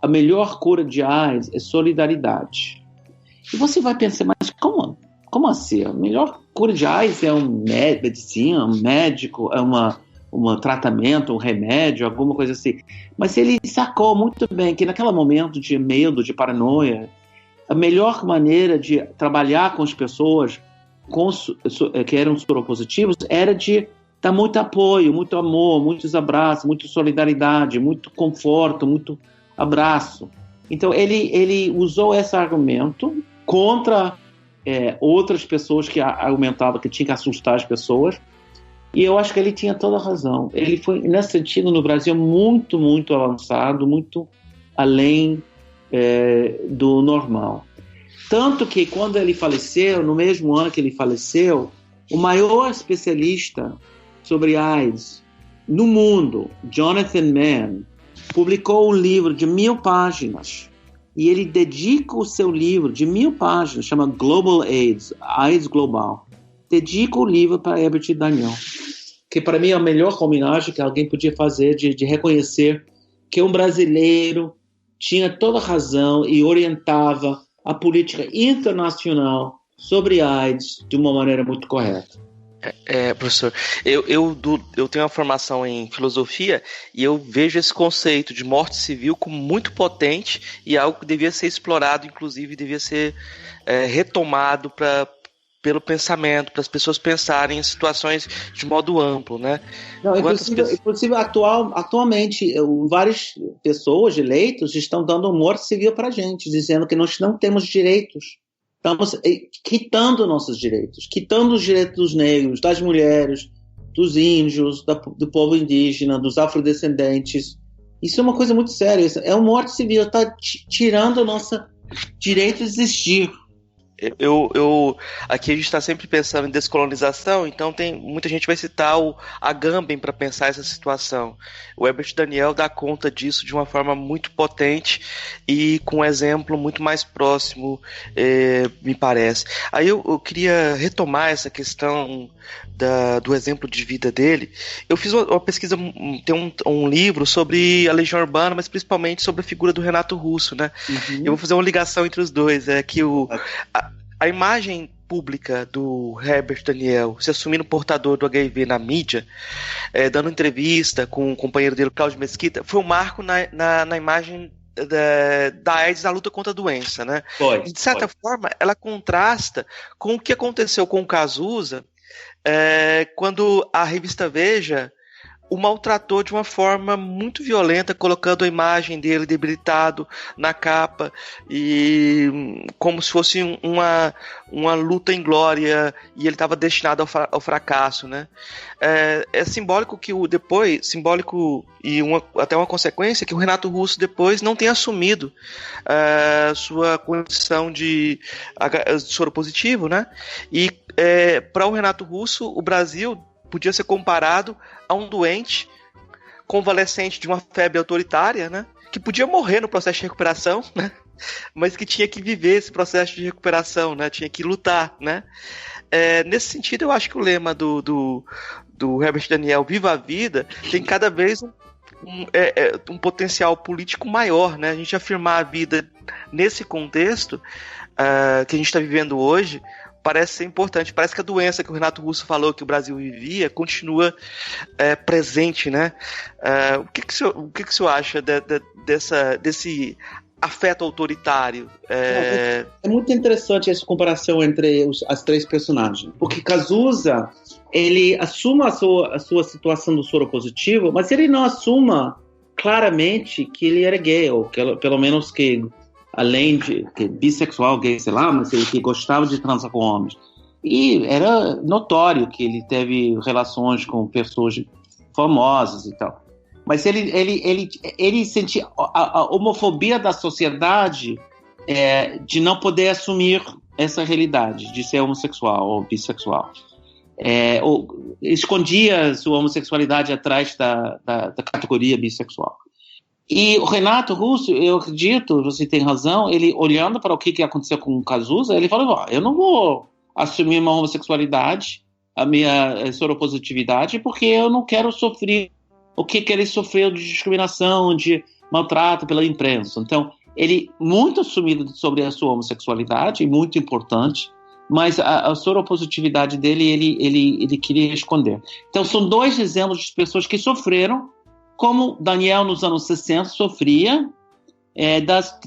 a melhor cura de AIDS é solidariedade. E você vai pensar, mas como assim? A melhor cura de AIDS é medicina, um médico, é um tratamento, um remédio, alguma coisa assim. Mas ele sacou muito bem que naquele momento de medo, de paranoia, a melhor maneira de trabalhar com as pessoas que eram soropositivos era de dar muito apoio, muito amor, muitos abraços, muita solidariedade, muito conforto, muito abraço. Então ele usou esse argumento contra outras pessoas que argumentavam que tinha que assustar as pessoas, e eu acho que ele tinha toda a razão. Ele foi, nesse sentido, no Brasil, muito, muito avançado, muito além do normal. Tanto que quando ele faleceu, no mesmo ano que ele faleceu, o maior especialista sobre AIDS no mundo, Jonathan Mann, publicou um livro de 1000 páginas, e ele dedica o seu livro de 1000 páginas, chama Global AIDS, AIDS Global, dedica o livro para Herbert Daniel, que para mim é a melhor homenagem que alguém podia fazer de reconhecer que um brasileiro tinha toda a razão e orientava a política internacional sobre AIDS de uma maneira muito correta. Professor, eu tenho uma formação em filosofia e eu vejo esse conceito de morte civil como muito potente e algo que devia ser explorado, inclusive devia ser retomado pelo pensamento, para as pessoas pensarem em situações de modo amplo, né? Não, inclusive atualmente, várias pessoas, eleitos, estão dando morte civil para a gente, dizendo que nós não temos direitos. Estamos quitando nossos direitos, quitando os direitos dos negros, das mulheres, dos índios, do povo indígena, dos afrodescendentes. Isso é uma coisa muito séria. É uma morte civil, está tirando o nosso direito de existir. Aqui a gente está sempre pensando em descolonização, então muita gente vai citar o Agamben para pensar essa situação. O Herbert Daniel dá conta disso de uma forma muito potente e com um exemplo muito mais próximo, me parece. Aí eu queria retomar essa questão do exemplo de vida dele. Eu fiz uma pesquisa, tem um livro sobre a Legião Urbana, mas principalmente sobre a figura do Renato Russo, né? Uhum. Eu vou fazer uma ligação entre os dois, que a imagem pública do Herbert Daniel se assumindo portador do HIV na mídia, dando entrevista com o companheiro dele, Cláudio Mesquita, foi um marco na imagem da AIDS na luta contra a doença, né? De certa forma, ela contrasta com o que aconteceu com o Cazuza, quando a revista Veja o maltratou de uma forma muito violenta, colocando a imagem dele debilitado na capa, e como se fosse uma luta em glória, e ele estava destinado ao fracasso, né? É simbólico que simbólico e até uma consequência que o Renato Russo depois não tenha assumido sua condição de soro positivo, né? E para o Renato Russo, o Brasil podia ser comparado a um doente convalescente de uma febre autoritária, né? Que podia morrer no processo de recuperação, né? Mas que tinha que viver esse processo de recuperação, né? Tinha que lutar, né? Nesse sentido, eu acho que o lema do Herbert Daniel, Viva a Vida, tem cada vez um potencial político maior, né? A gente afirmar a vida nesse contexto que a gente está vivendo hoje parece ser importante. Parece que a doença que o Renato Russo falou que o Brasil vivia continua presente, né? O que o senhor acha desse afeto autoritário? É muito interessante essa comparação entre as três personagens, porque Cazuza, ele assume a sua situação do soro positivo, mas ele não assume claramente que ele era gay, ou que, pelo menos que além de que bissexual, gay, sei lá, mas ele que gostava de transar com homens. E era notório que ele teve relações com pessoas famosas e tal. Mas ele sentia a homofobia da sociedade de não poder assumir essa realidade, de ser homossexual ou bissexual. Ou escondia sua homossexualidade atrás da categoria bissexual. E o Renato Russo, eu acredito, você tem razão, ele olhando para o que aconteceu com o Cazuza, ele falou, eu não vou assumir uma homossexualidade, a minha soropositividade, porque eu não quero sofrer o que ele sofreu de discriminação, de maltrato pela imprensa. Então, ele muito assumido sobre a sua homossexualidade, muito importante, mas a soropositividade dele, ele queria esconder. Então, são dois exemplos de pessoas que sofreram, como Daniel nos anos 60 sofria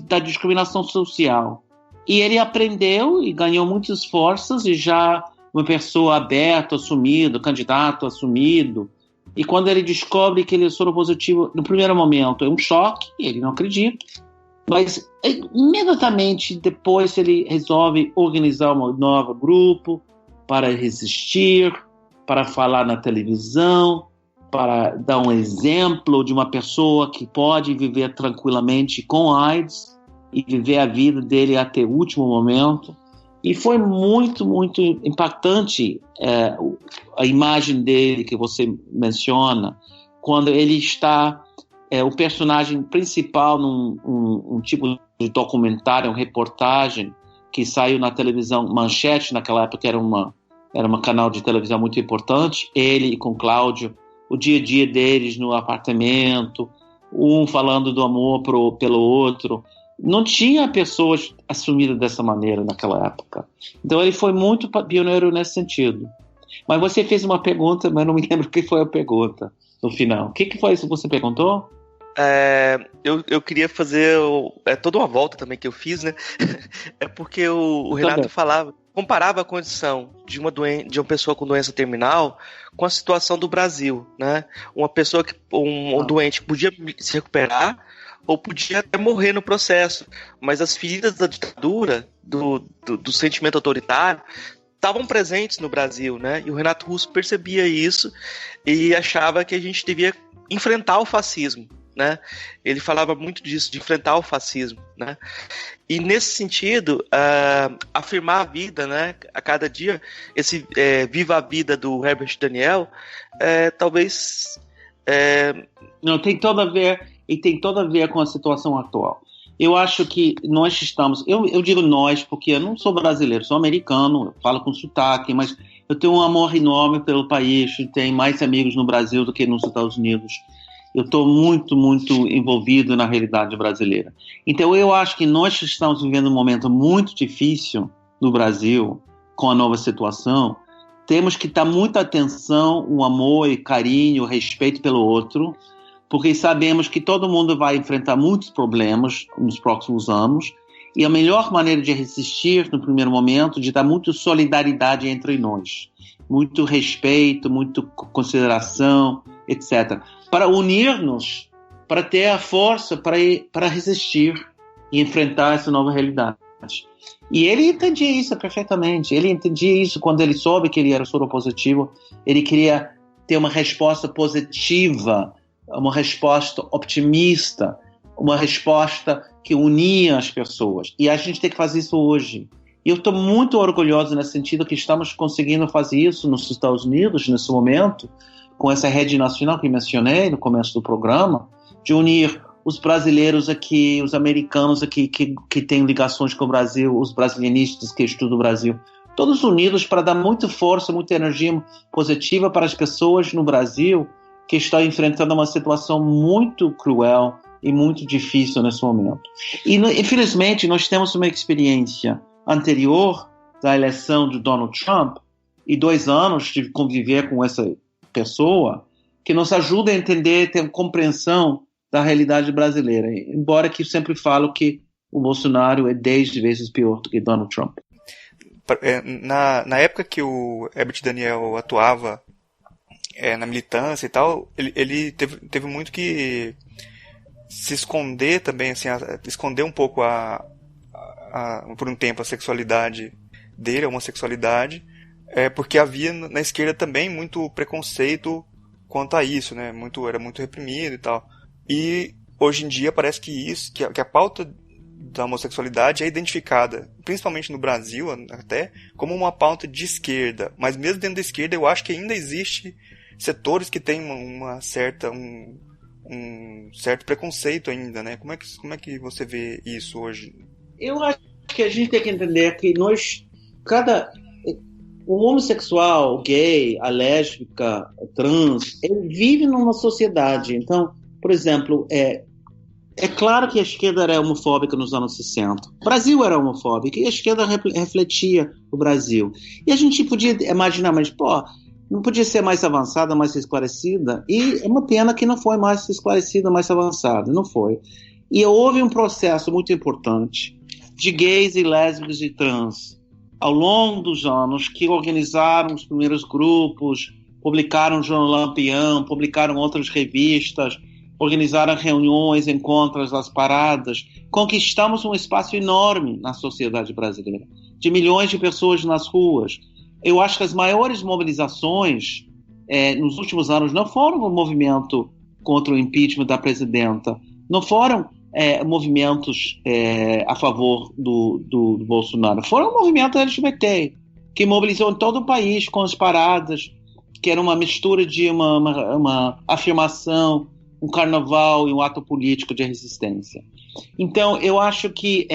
da discriminação social. E ele aprendeu e ganhou muitas forças, e já uma pessoa aberta, assumido, candidato assumido. E quando ele descobre que ele é soropositivo, no primeiro momento é um choque, ele não acredita. Mas imediatamente depois ele resolve organizar um novo grupo para resistir, para falar na televisão, para dar um exemplo de uma pessoa que pode viver tranquilamente com AIDS e viver a vida dele até o último momento. E foi muito, muito impactante a imagem dele que você menciona, quando ele está, o personagem principal num tipo de documentário, uma reportagem que saiu na televisão Manchete, naquela época era uma canal de televisão muito importante, ele com Cláudio, o dia a dia deles no apartamento, um falando do amor pelo outro. Não tinha pessoas assumidas dessa maneira naquela época. Então ele foi muito pioneiro nesse sentido. Mas você fez uma pergunta, mas não me lembro o que foi a pergunta no final. O que foi isso que você perguntou? Eu queria fazer toda uma volta também que eu fiz, né? É porque o Renato falava, comparava a condição de uma pessoa com doença terminal com a situação do Brasil, né? Uma pessoa um doente podia se recuperar ou podia até morrer no processo, mas as feridas da ditadura, do sentimento autoritário, estavam presentes no Brasil, né? E o Renato Russo percebia isso e achava que a gente devia enfrentar o fascismo, né? Ele falava muito disso, de enfrentar o fascismo, né? E nesse sentido, afirmar a vida, né? A cada dia, esse Viva a Vida do Herbert Daniel, talvez... Não, tem todo a ver com a situação atual. Eu acho que nós estamos... Eu digo nós, porque eu não sou brasileiro, sou americano, eu falo com sotaque, mas eu tenho um amor enorme pelo país, tenho mais amigos no Brasil do que nos Estados Unidos. Eu estou muito, muito envolvido na realidade brasileira. Então, eu acho que nós estamos vivendo um momento muito difícil no Brasil, com a nova situação. Temos que dar muita atenção, o amor e carinho, o respeito pelo outro, porque sabemos que todo mundo vai enfrentar muitos problemas nos próximos anos, e a melhor maneira de resistir, no primeiro momento, de dar muita solidariedade entre nós. Muito respeito, muita consideração, etc. Para unir-nos, para ter a força para resistir e enfrentar essa nova realidade. E ele entendia isso perfeitamente. Ele entendia isso quando ele soube que ele era soropositivo. Ele queria ter uma resposta positiva, uma resposta otimista, uma resposta que unia as pessoas. E a gente tem que fazer isso hoje. E eu estou muito orgulhoso nesse sentido que estamos conseguindo fazer isso nos Estados Unidos, nesse momento, com essa rede nacional que mencionei no começo do programa, de unir os brasileiros aqui, os americanos aqui que têm ligações com o Brasil, os brasilianistas que estudam o Brasil, todos unidos para dar muita força, muita energia positiva para as pessoas no Brasil que estão enfrentando uma situação muito cruel e muito difícil nesse momento. E, infelizmente, nós temos uma experiência anterior da eleição de Donald Trump e 2 anos de conviver com essa pessoa que nos ajuda a entender, ter compreensão da realidade brasileira, embora que eu sempre falo que o Bolsonaro é 10 vezes pior do que Donald Trump. Na época que o Herbert Daniel atuava na militância e tal, ele teve muito que se esconder também, assim, esconder um pouco por um tempo a sexualidade dele, a homossexualidade, porque havia na esquerda também muito preconceito quanto a isso, né? Era muito reprimido e tal. E hoje em dia parece que a pauta da homossexualidade é identificada, principalmente no Brasil até, como uma pauta de esquerda. Mas mesmo dentro da esquerda eu acho que ainda existe setores que têm um certo preconceito ainda, né? Como é que você vê isso hoje? Eu acho que a gente tem que entender que o homossexual, o gay, a lésbica, o trans, ele vive numa sociedade. Então, por exemplo, é claro que a esquerda era homofóbica nos anos 60. O Brasil era homofóbico e a esquerda refletia o Brasil. E a gente podia imaginar, mas, não podia ser mais avançada, mais esclarecida? E é uma pena que não foi mais esclarecida, mais avançada. Não foi. E houve um processo muito importante de gays e lésbicas e trans ao longo dos anos que organizaram os primeiros grupos, publicaram o Jornal Lampião, publicaram outras revistas, organizaram reuniões, encontros, as paradas. Conquistamos um espaço enorme na sociedade brasileira, de milhões de pessoas nas ruas. Eu acho que as maiores mobilizações nos últimos anos não foram o movimento contra o impeachment da presidenta, não foram movimentos a favor do Bolsonaro, foram o movimento LGBT, que mobilizou em todo o país com as paradas, que era uma mistura de uma afirmação, um carnaval e um ato político de resistência. Então, eu acho que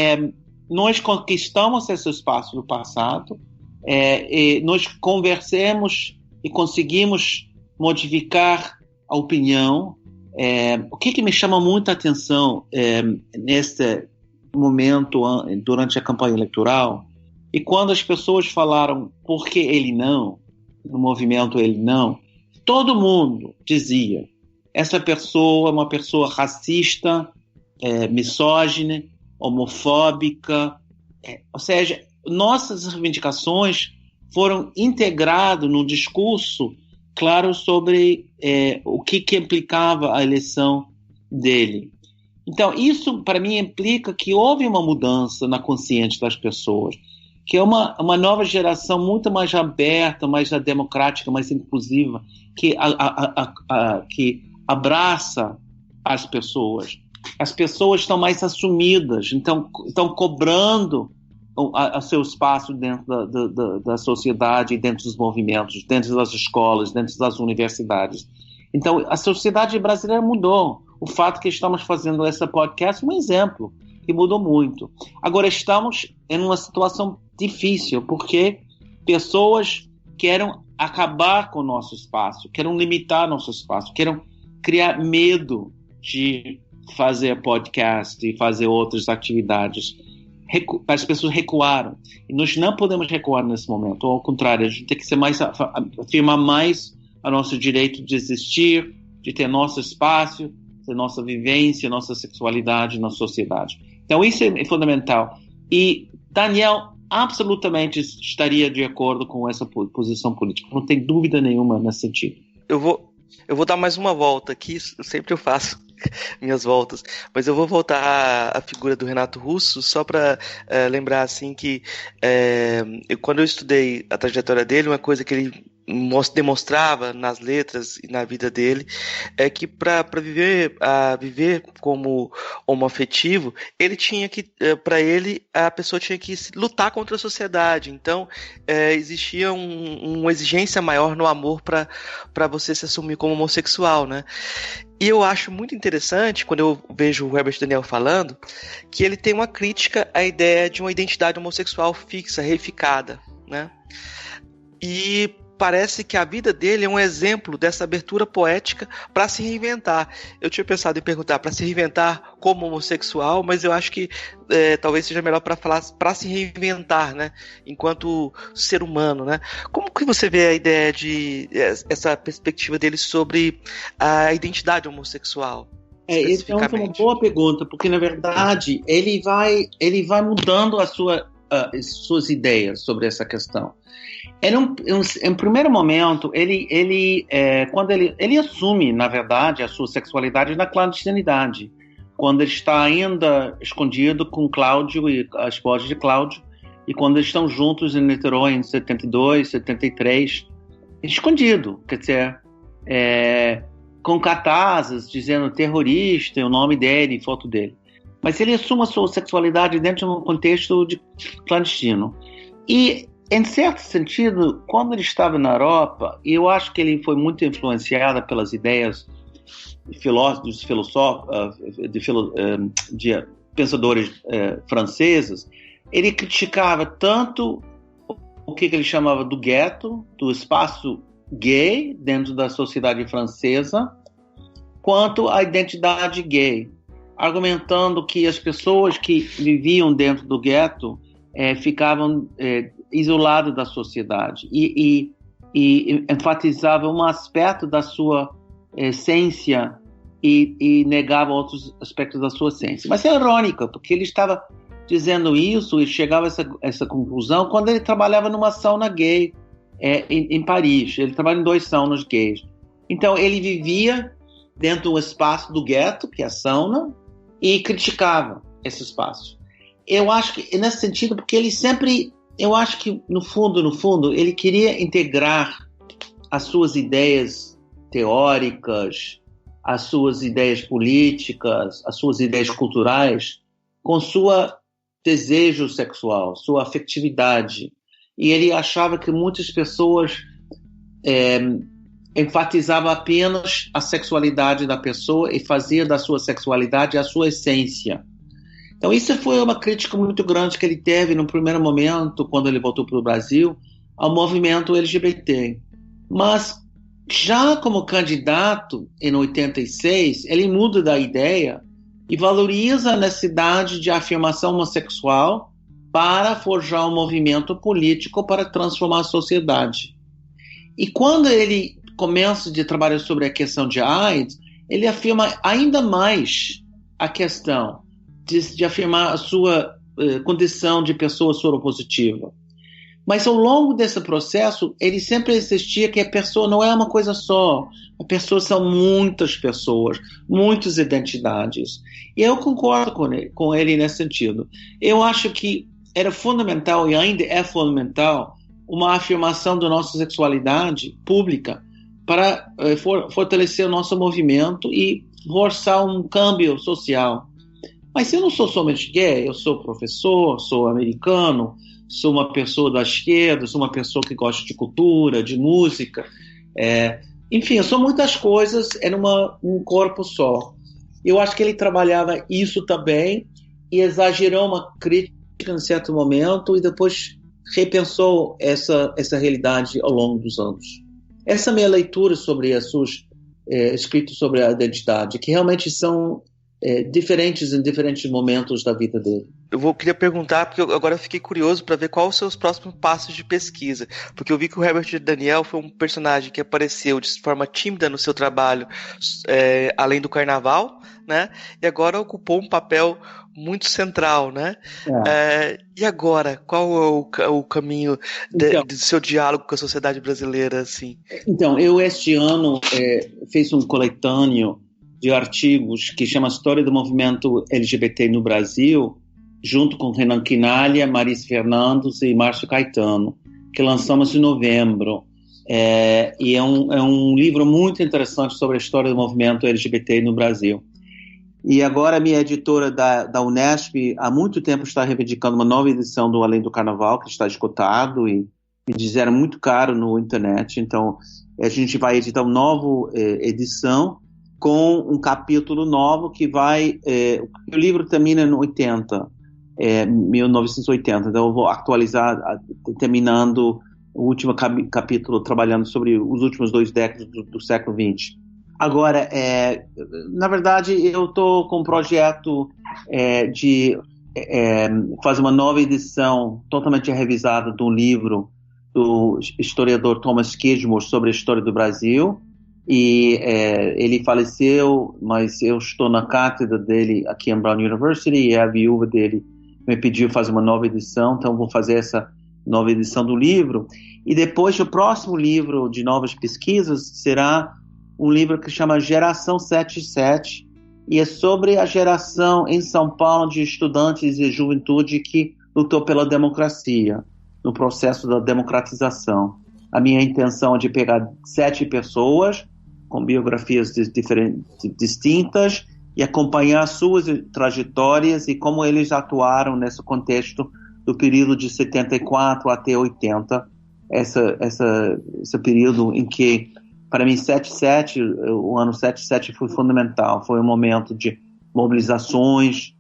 nós conquistamos esse espaço no passado, nós conversamos e conseguimos modificar a opinião. O que me chama muita atenção nesse momento, durante a campanha eleitoral, e quando as pessoas falaram por que ele não, no movimento ele não, todo mundo dizia: essa pessoa é uma pessoa racista, misógina, homofóbica, ou seja, nossas reivindicações foram integradas no discurso claro sobre o que implicava a eleição dele. Então, isso, para mim, implica que houve uma mudança na consciência das pessoas, que é uma nova geração muito mais aberta, mais democrática, mais inclusiva, que abraça as pessoas. As pessoas estão mais assumidas, então estão cobrando o seu espaço dentro da sociedade, dentro dos movimentos, dentro das escolas, dentro das universidades. Então, a sociedade brasileira mudou. O fato que estamos fazendo esse podcast é um exemplo que mudou muito. Agora, estamos em uma situação difícil, porque pessoas querem acabar com o nosso espaço, querem limitar nosso espaço, querem criar medo de fazer podcast e fazer outras atividades. As pessoas recuaram. E nós não podemos recuar nesse momento. Ao contrário, a gente tem que ser afirmar mais o nosso direito de existir, de ter nosso espaço, ter nossa vivência, nossa sexualidade na sociedade. Então, isso é fundamental. E Daniel absolutamente estaria de acordo com essa posição política. Não tem dúvida nenhuma nesse sentido. Eu vou dar mais uma volta aqui, sempre eu faço minhas voltas, mas eu vou voltar à figura do Renato Russo só para lembrar assim que quando eu estudei a trajetória dele, uma coisa que ele demonstrava nas letras e na vida dele é que para viver como homoafetivo, ele tinha que, para ele, a pessoa tinha que lutar contra a sociedade. Então existia uma exigência maior no amor para você se assumir como homossexual, né? E eu acho muito interessante, quando eu vejo o Herbert Daniel falando, que ele tem uma crítica à ideia de uma identidade homossexual fixa, reificada, né? E parece que a vida dele é um exemplo dessa abertura poética para se reinventar. Eu tinha pensado em perguntar para se reinventar como homossexual, mas eu acho que talvez seja melhor para falar para se reinventar, né? Enquanto ser humano, né? Como que você vê a ideia de essa perspectiva dele sobre a identidade homossexual? Então é uma boa pergunta, porque na verdade ele vai mudando as suas ideias sobre essa questão. Em primeiro momento, quando ele assume, na verdade, a sua sexualidade na clandestinidade, quando ele está ainda escondido com Cláudio e a esposa de Cláudio, e quando eles estão juntos em Niterói em 72, 73, escondido, quer dizer, com cartazes dizendo terrorista, o nome dele, foto dele. Mas ele assume a sua sexualidade dentro de um contexto clandestino. E em certo sentido, quando ele estava na Europa, eu acho que ele foi muito influenciado pelas ideias de pensadores franceses. Ele criticava tanto o que ele chamava do gueto, do espaço gay dentro da sociedade francesa, quanto a identidade gay, argumentando que as pessoas que viviam dentro do gueto ficavam isolado da sociedade e enfatizava um aspecto da sua essência e negava outros aspectos da sua essência. Mas é irônico, porque ele estava dizendo isso e chegava a essa conclusão quando ele trabalhava numa sauna gay em Paris. Ele trabalha em 2 saunas gays. Então ele vivia dentro do espaço do gueto, que é a sauna, e criticava esse espaço. Eu acho que nesse sentido, porque ele sempre... Eu acho que, no fundo, ele queria integrar as suas ideias teóricas, as suas ideias políticas, as suas ideias culturais, com seu desejo sexual, sua afetividade. E ele achava que muitas pessoas enfatizavam apenas a sexualidade da pessoa e faziam da sua sexualidade a sua essência. Então, isso foi uma crítica muito grande que ele teve no primeiro momento, quando ele voltou para o Brasil, ao movimento LGBT. Mas, já como candidato, em 86, ele muda da ideia e valoriza a necessidade de afirmação homossexual para forjar um movimento político para transformar a sociedade. E quando ele começa a trabalhar sobre a questão de AIDS, ele afirma ainda mais a questão de afirmar a sua condição de pessoa soropositiva. Mas ao longo desse processo, ele sempre insistia que a pessoa não é uma coisa só. A pessoa são muitas pessoas, muitas identidades. E eu concordo com ele nesse sentido. Eu acho que era fundamental, e ainda é fundamental, uma afirmação da nossa sexualidade pública para fortalecer o nosso movimento e forçar um câmbio social. Mas eu não sou somente gay, eu sou professor, sou americano, sou uma pessoa da esquerda, sou uma pessoa que gosta de cultura, de música. Enfim, eu sou muitas coisas num corpo só. Eu acho que ele trabalhava isso também e exagerou uma crítica em certo momento e depois repensou essa realidade ao longo dos anos. Essa minha leitura sobre as suas escritos sobre a identidade, que realmente são diferentes em diferentes momentos da vida dele. Queria perguntar, porque agora eu fiquei curioso para ver quais os seus próximos passos de pesquisa, porque eu vi que o Herbert Daniel foi um personagem que apareceu de forma tímida no seu trabalho, além do carnaval, né? E agora ocupou um papel muito central, né? E agora, qual é o caminho do seu diálogo com a sociedade brasileira, assim? Então, eu este ano fiz um coletâneo de artigos que chama História do Movimento LGBT no Brasil, junto com Renan Quinalha, Marice Fernandes e Márcio Caetano, que lançamos em novembro. E é um livro muito interessante sobre a história do movimento LGBT no Brasil. E agora a minha editora da Unesp há muito tempo está reivindicando uma nova edição do Além do Carnaval, que está esgotado e me disseram muito caro no internet. Então a gente vai editar uma nova edição com um capítulo novo que vai... o livro termina no 1980, então eu vou atualizar terminando o último capítulo trabalhando sobre os últimos 2 décadas do século XX. Agora, na verdade, eu estou com um projeto de fazer uma nova edição totalmente revisada de um livro do historiador Thomas Kidmore sobre a história do Brasil. E ele faleceu, mas eu estou na cátedra dele aqui em Brown University e a viúva dele me pediu fazer uma nova edição, então vou fazer essa nova edição do livro. E depois o próximo livro de novas pesquisas será um livro que chama Geração 77 e é sobre a geração em São Paulo de estudantes e juventude que lutou pela democracia, no processo da democratização. A minha intenção é de pegar 7 pessoas com biografias distintas e acompanhar suas trajetórias e como eles atuaram nesse contexto do período de 74 até 80, esse período em que, para mim, o ano 77 foi fundamental, foi um momento de mobilizações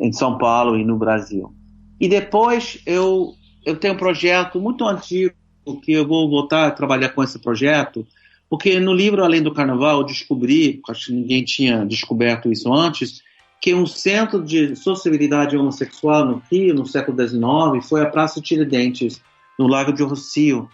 em São Paulo e no Brasil. E depois eu tenho um projeto muito antigo que eu vou voltar a trabalhar com esse projeto, porque no livro Além do Carnaval eu descobri, acho que ninguém tinha descoberto isso antes, que um centro de sociabilidade homossexual no Rio, no século XIX, foi a Praça Tiradentes, no Lago de Rocio,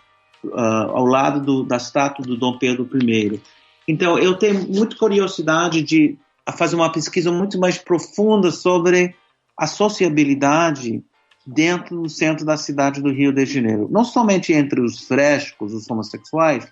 ao lado da estátua do Dom Pedro I. Então eu tenho muita curiosidade de fazer uma pesquisa muito mais profunda sobre a sociabilidade dentro do centro da cidade do Rio de Janeiro. Não somente entre os frescos, os homossexuais,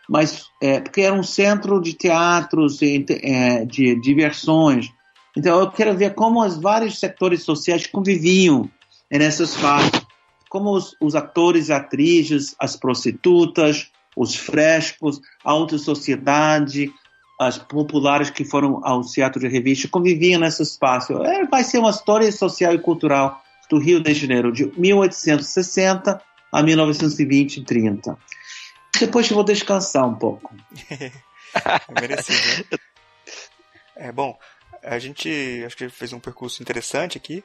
mas porque era um centro de teatros, de diversões. Então eu quero ver como os vários setores sociais conviviam nesse espaço, como os atores e atrizes, as prostitutas, os frescos, a alta sociedade, as populares que foram ao teatro de revista, conviviam nesse espaço. Vai ser uma história social e cultural do Rio de Janeiro, de 1860 a 1920 e 30. Depois eu vou descansar um pouco. Merecido. Bom, a gente acho que fez um percurso interessante aqui.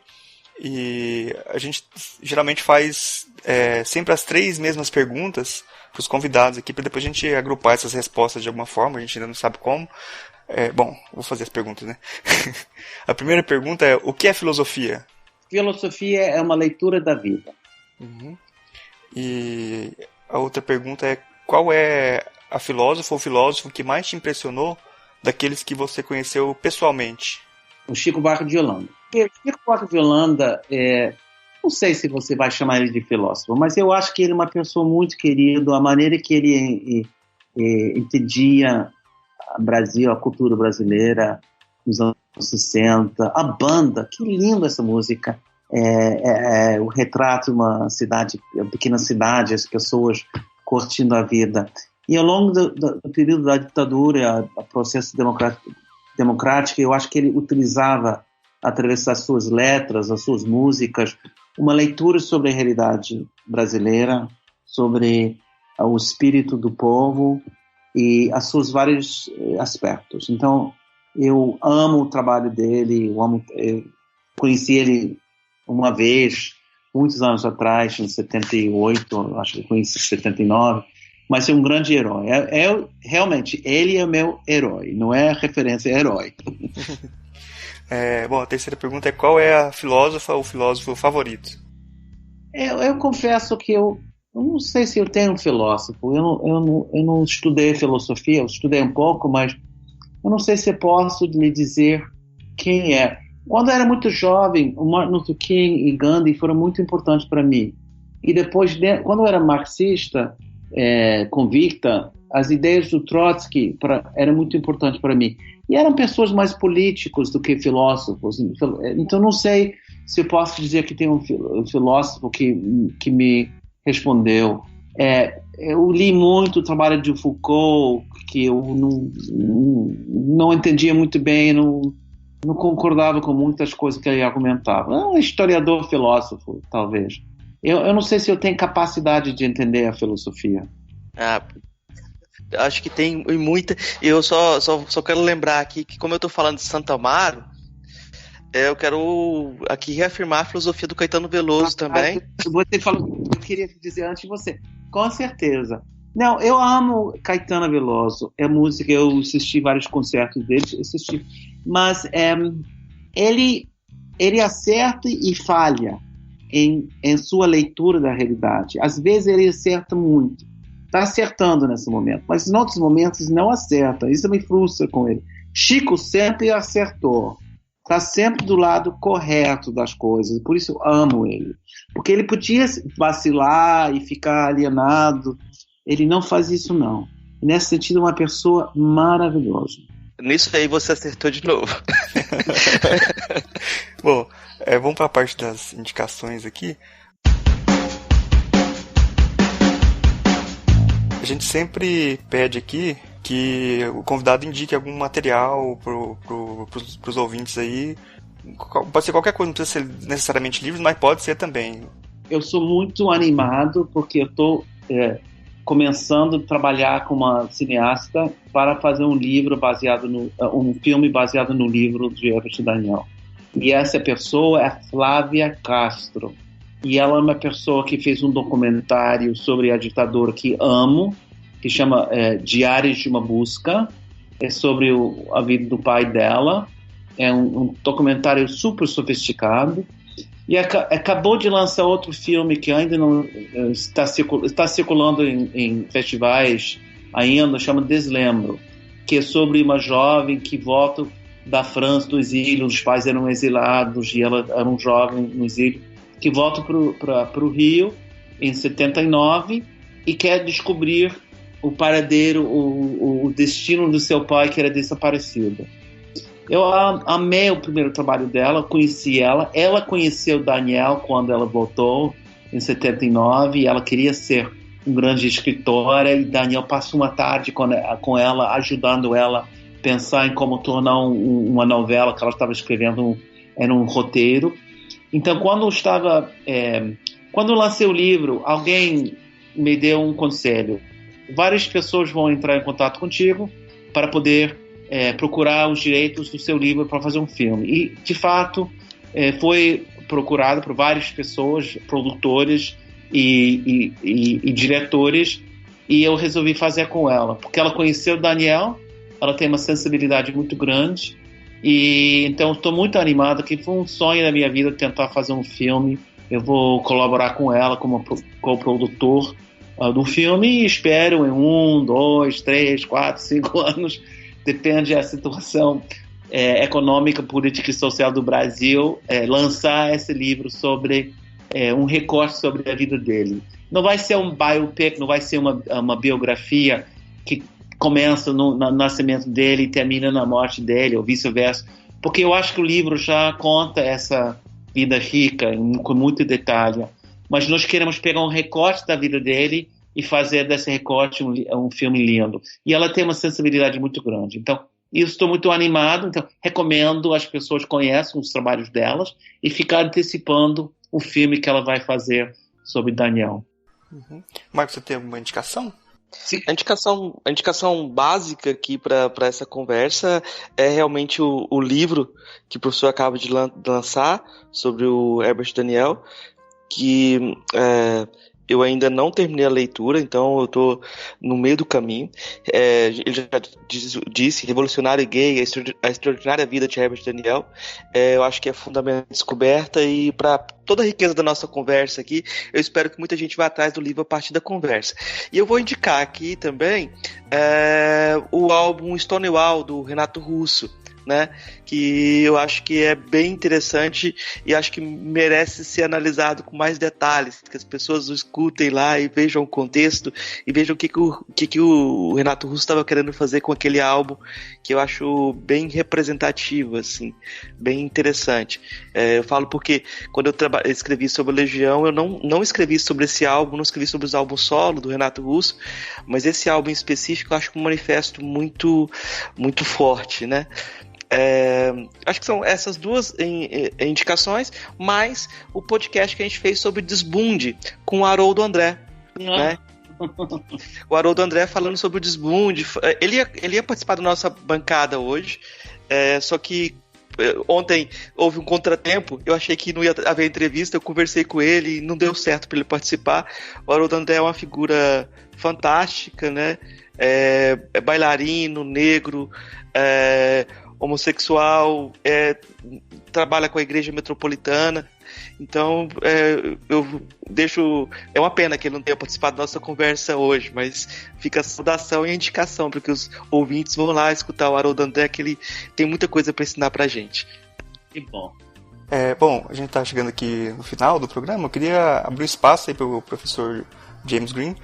E a gente geralmente faz sempre as 3 mesmas perguntas para os convidados aqui, para depois a gente agrupar essas respostas de alguma forma, a gente ainda não sabe como. Bom, vou fazer as perguntas, né? A primeira pergunta é: o que é filosofia? Filosofia é uma leitura da vida. Uhum. E a outra pergunta é: qual é a filósofa ou filósofo que mais te impressionou daqueles que você conheceu pessoalmente? o Chico Buarque de Holanda. E Chico Buarque de Holanda, não sei se você vai chamar ele de filósofo, mas eu acho que ele é uma pessoa muito querida, a maneira que ele entendia o Brasil, a cultura brasileira nos anos 60, a banda, que linda essa música, o retrato de uma cidade, uma pequena cidade, as pessoas curtindo a vida. E ao longo do período da ditadura, o processo democrático, eu acho que ele utilizava, através das suas letras, das suas músicas, uma leitura sobre a realidade brasileira, sobre o espírito do povo e os seus vários aspectos. Então, eu amo o trabalho dele, eu conheci ele uma vez, muitos anos atrás, em 78, acho que eu conheci em 79, mas é um grande herói. Realmente, ele é meu herói, não é referência, é herói. Bom, a terceira pergunta é: qual é a filósofa ou filósofo favorito? Eu confesso que eu não sei se eu tenho um filósofo. Eu não estudei filosofia, eu estudei um pouco, mas eu não sei se eu posso lhe dizer quem é. Quando eu era muito jovem, o Martin Luther King e Gandhi foram muito importantes para mim. E depois, quando eu era marxista, convicta, as ideias do Trotsky eram muito importantes para mim. E eram pessoas mais políticos do que filósofos. Então, não sei se eu posso dizer que tem um filósofo que me respondeu. Eu li muito o trabalho de Foucault, que eu não entendia muito bem, não concordava com muitas coisas que ele argumentava. É um historiador filósofo, talvez. Eu não sei se eu tenho capacidade de entender a filosofia. Acho que tem muita. Eu só quero lembrar aqui que, como eu estou falando de Santo Amaro, eu quero aqui reafirmar a filosofia do Caetano Veloso também. Você falou, eu queria dizer antes de você. Com certeza. Não, eu amo Caetano Veloso. É música, eu assisti vários concertos dele, mas ele acerta e falha em sua leitura da realidade. Às vezes ele acerta muito. Está acertando nesse momento, mas em outros momentos não acerta. Isso me frustra com ele. Chico sempre acertou. Está sempre do lado correto das coisas. Por isso eu amo ele. Porque ele podia vacilar e ficar alienado. Ele não faz isso, não. Nesse sentido, é uma pessoa maravilhosa. Nisso aí você acertou de novo. Bom, vamos para a parte das indicações aqui. A gente sempre pede aqui que o convidado indique algum material pros ouvintes aí. Pode ser qualquer coisa, não precisa ser necessariamente livros, mas pode ser também. Eu sou muito animado porque eu estou começando a trabalhar com uma cineasta para fazer um filme baseado no livro de Herbert Daniel. E essa pessoa é Flávia Castro. E ela é uma pessoa que fez um documentário sobre a ditadura que amo, que chama Diários de uma Busca. É sobre a vida do pai dela. É um documentário super sofisticado. E acabou de lançar outro filme que ainda não está circulando em festivais ainda, chama Deslembro, que é sobre uma jovem que volta da França, do exílio, os pais eram exilados e ela era um jovem no exílio, que volta para o Rio em 79 e quer descobrir o paradeiro, o destino do seu pai, que era desaparecido. Eu amei o primeiro trabalho dela, conheci ela conheceu Daniel quando ela voltou em 79 e ela queria ser uma grande escritora e Daniel passou uma tarde com ela, ajudando ela a pensar em como tornar uma novela que ela estava escrevendo, era um roteiro. Então, quando eu lancei o livro, alguém me deu um conselho. Várias pessoas vão entrar em contato contigo para poder procurar os direitos do seu livro para fazer um filme. E, de fato, foi procurado por várias pessoas, produtores e diretores, e eu resolvi fazer com ela, porque ela conheceu o Daniel, ela tem uma sensibilidade muito grande, e então estou muito animado, que foi um sonho da minha vida tentar fazer um filme. Eu vou colaborar com ela como co-produtor do filme e espero em 1, 2, 3, 4, 5 anos, depende da situação, econômica, política e social do Brasil, lançar esse livro sobre um recorte sobre a vida dele. Não vai ser um biopic, não vai ser uma biografia que começa no nascimento dele e termina na morte dele, ou vice-versa, porque eu acho que o livro já conta essa vida rica, com muito detalhe, mas nós queremos pegar um recorte da vida dele e fazer desse recorte um filme lindo. E ela tem uma sensibilidade muito grande. Então, eu estou muito animado, então recomendo as pessoas conheçam os trabalhos delas e ficar antecipando o filme que ela vai fazer sobre Daniel. Uhum. Marcos, você tem alguma indicação? Sim. A indicação básica aqui para essa conversa é realmente o livro que o professor acaba de lançar sobre o Herbert Daniel, que eu ainda não terminei a leitura, então eu estou no meio do caminho. Ele já disse Revolucionário Gay, a Extraordinária Vida de Herbert Daniel. Eu acho que é fundamental descoberta, e para toda a riqueza da nossa conversa aqui, eu espero que muita gente vá atrás do livro a partir da conversa. E eu vou indicar aqui também o álbum Stonewall, do Renato Russo, né, que eu acho que é bem interessante e acho que merece ser analisado com mais detalhes, que as pessoas o escutem lá e vejam o contexto e vejam o que o Renato Russo estava querendo fazer com aquele álbum, que eu acho bem representativo, assim, bem interessante. Eu falo porque quando eu escrevi sobre a Legião, eu não escrevi sobre esse álbum, não escrevi sobre os álbuns solo do Renato Russo, mas esse álbum em específico eu acho um manifesto muito, muito forte, né? Acho que são essas duas indicações, mais o podcast que a gente fez sobre Desbunde com o Haroldo André, né? O Haroldo André falando sobre o Desbunde. Ele ia participar da nossa bancada hoje, só que ontem houve um contratempo. Eu achei que não ia haver entrevista, eu conversei com ele e não deu certo para ele participar. O Haroldo André é uma figura fantástica, né? É bailarino, negro, homossexual, trabalha com a Igreja Metropolitana. Então, é uma pena que ele não tenha participado da nossa conversa hoje, mas fica a saudação e a indicação para que os ouvintes vão lá escutar o Haroldo André, que ele tem muita coisa para ensinar pra gente. Que bom. Bom, a gente está chegando aqui no final do programa. Eu queria abrir um espaço aí para o professor James Green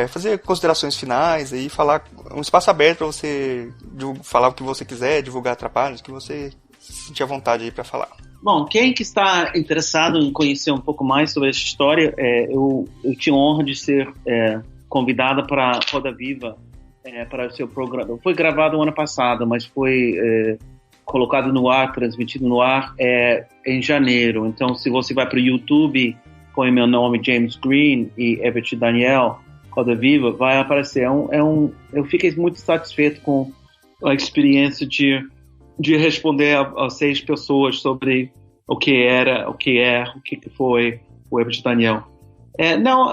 fazer considerações finais e falar, um espaço aberto para você falar o que você quiser, divulgar trabalhos, que você se sentir à vontade aí para falar. Bom, quem que está interessado em conhecer um pouco mais sobre essa história, eu tinha a honra de ser convidada para Roda Viva, para o seu programa. Foi gravado no ano passado, mas foi colocado no ar, transmitido no ar em janeiro. Então, se você vai para o YouTube, põe meu nome, James Green, e Herbert Daniel, Roda Viva, vai aparecer. Eu fiquei muito satisfeito com a experiência de responder a 6 pessoas sobre o que era, o que foi o Herbert Daniel.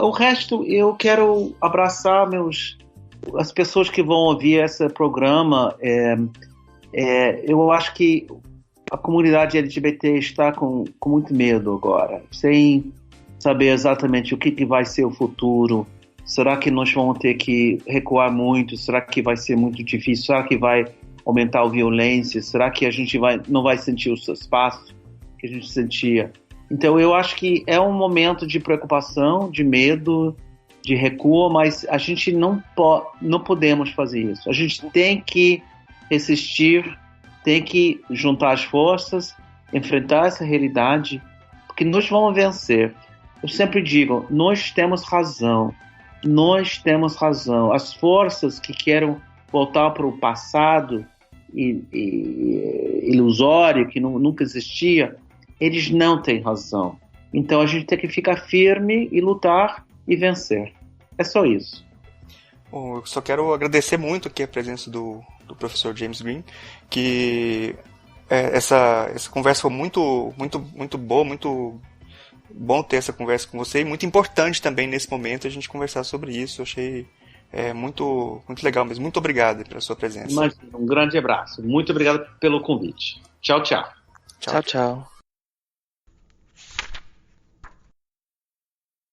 O resto eu quero abraçar as pessoas que vão ouvir esse programa. Eu acho que a comunidade LGBT está com muito medo agora, sem saber exatamente o que vai ser o futuro. Será que nós vamos ter que recuar muito? Será que vai ser muito difícil? Será que vai aumentar a violência? Será que a gente não vai sentir os espaços que a gente sentia? Então eu acho que é um momento de preocupação, de medo, de recuo, mas a gente não podemos fazer isso. A gente tem que resistir, tem que juntar as forças, enfrentar essa realidade, porque nós vamos vencer. Eu sempre digo, nós temos razão. Nós temos razão. As forças que querem voltar para o passado ilusório, que nunca existia, eles não têm razão. Então a gente tem que ficar firme e lutar e vencer. É só isso. Bom, eu só quero agradecer muito aqui a presença do professor James Green, que essa conversa foi muito, muito, muito boa, muito bom ter essa conversa com você, e muito importante também nesse momento a gente conversar sobre isso. Eu achei muito, muito legal mesmo. Muito obrigado pela sua presença. Imagina, um grande abraço. Muito obrigado pelo convite. Tchau, tchau. Tchau, tchau.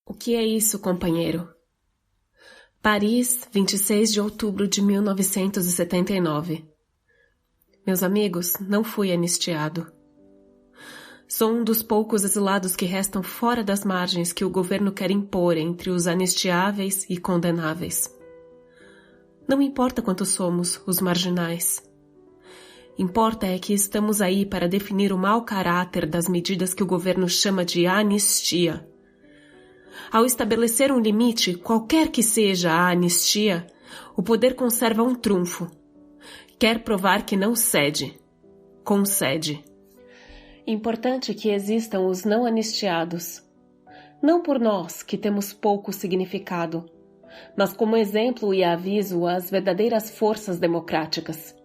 O que é isso, companheiro? Paris, 26 de outubro de 1979. Meus amigos, não fui anistiado. Sou um dos poucos exilados que restam fora das margens que o governo quer impor entre os anistiáveis e condenáveis. Não importa quantos somos, os marginais. Importa é que estamos aí para definir o mau caráter das medidas que o governo chama de anistia. Ao estabelecer um limite, qualquer que seja a anistia, o poder conserva um trunfo. Quer provar que não cede. Concede. Importante que existam os não anistiados. Não por nós, que temos pouco significado, mas como exemplo e aviso às verdadeiras forças democráticas.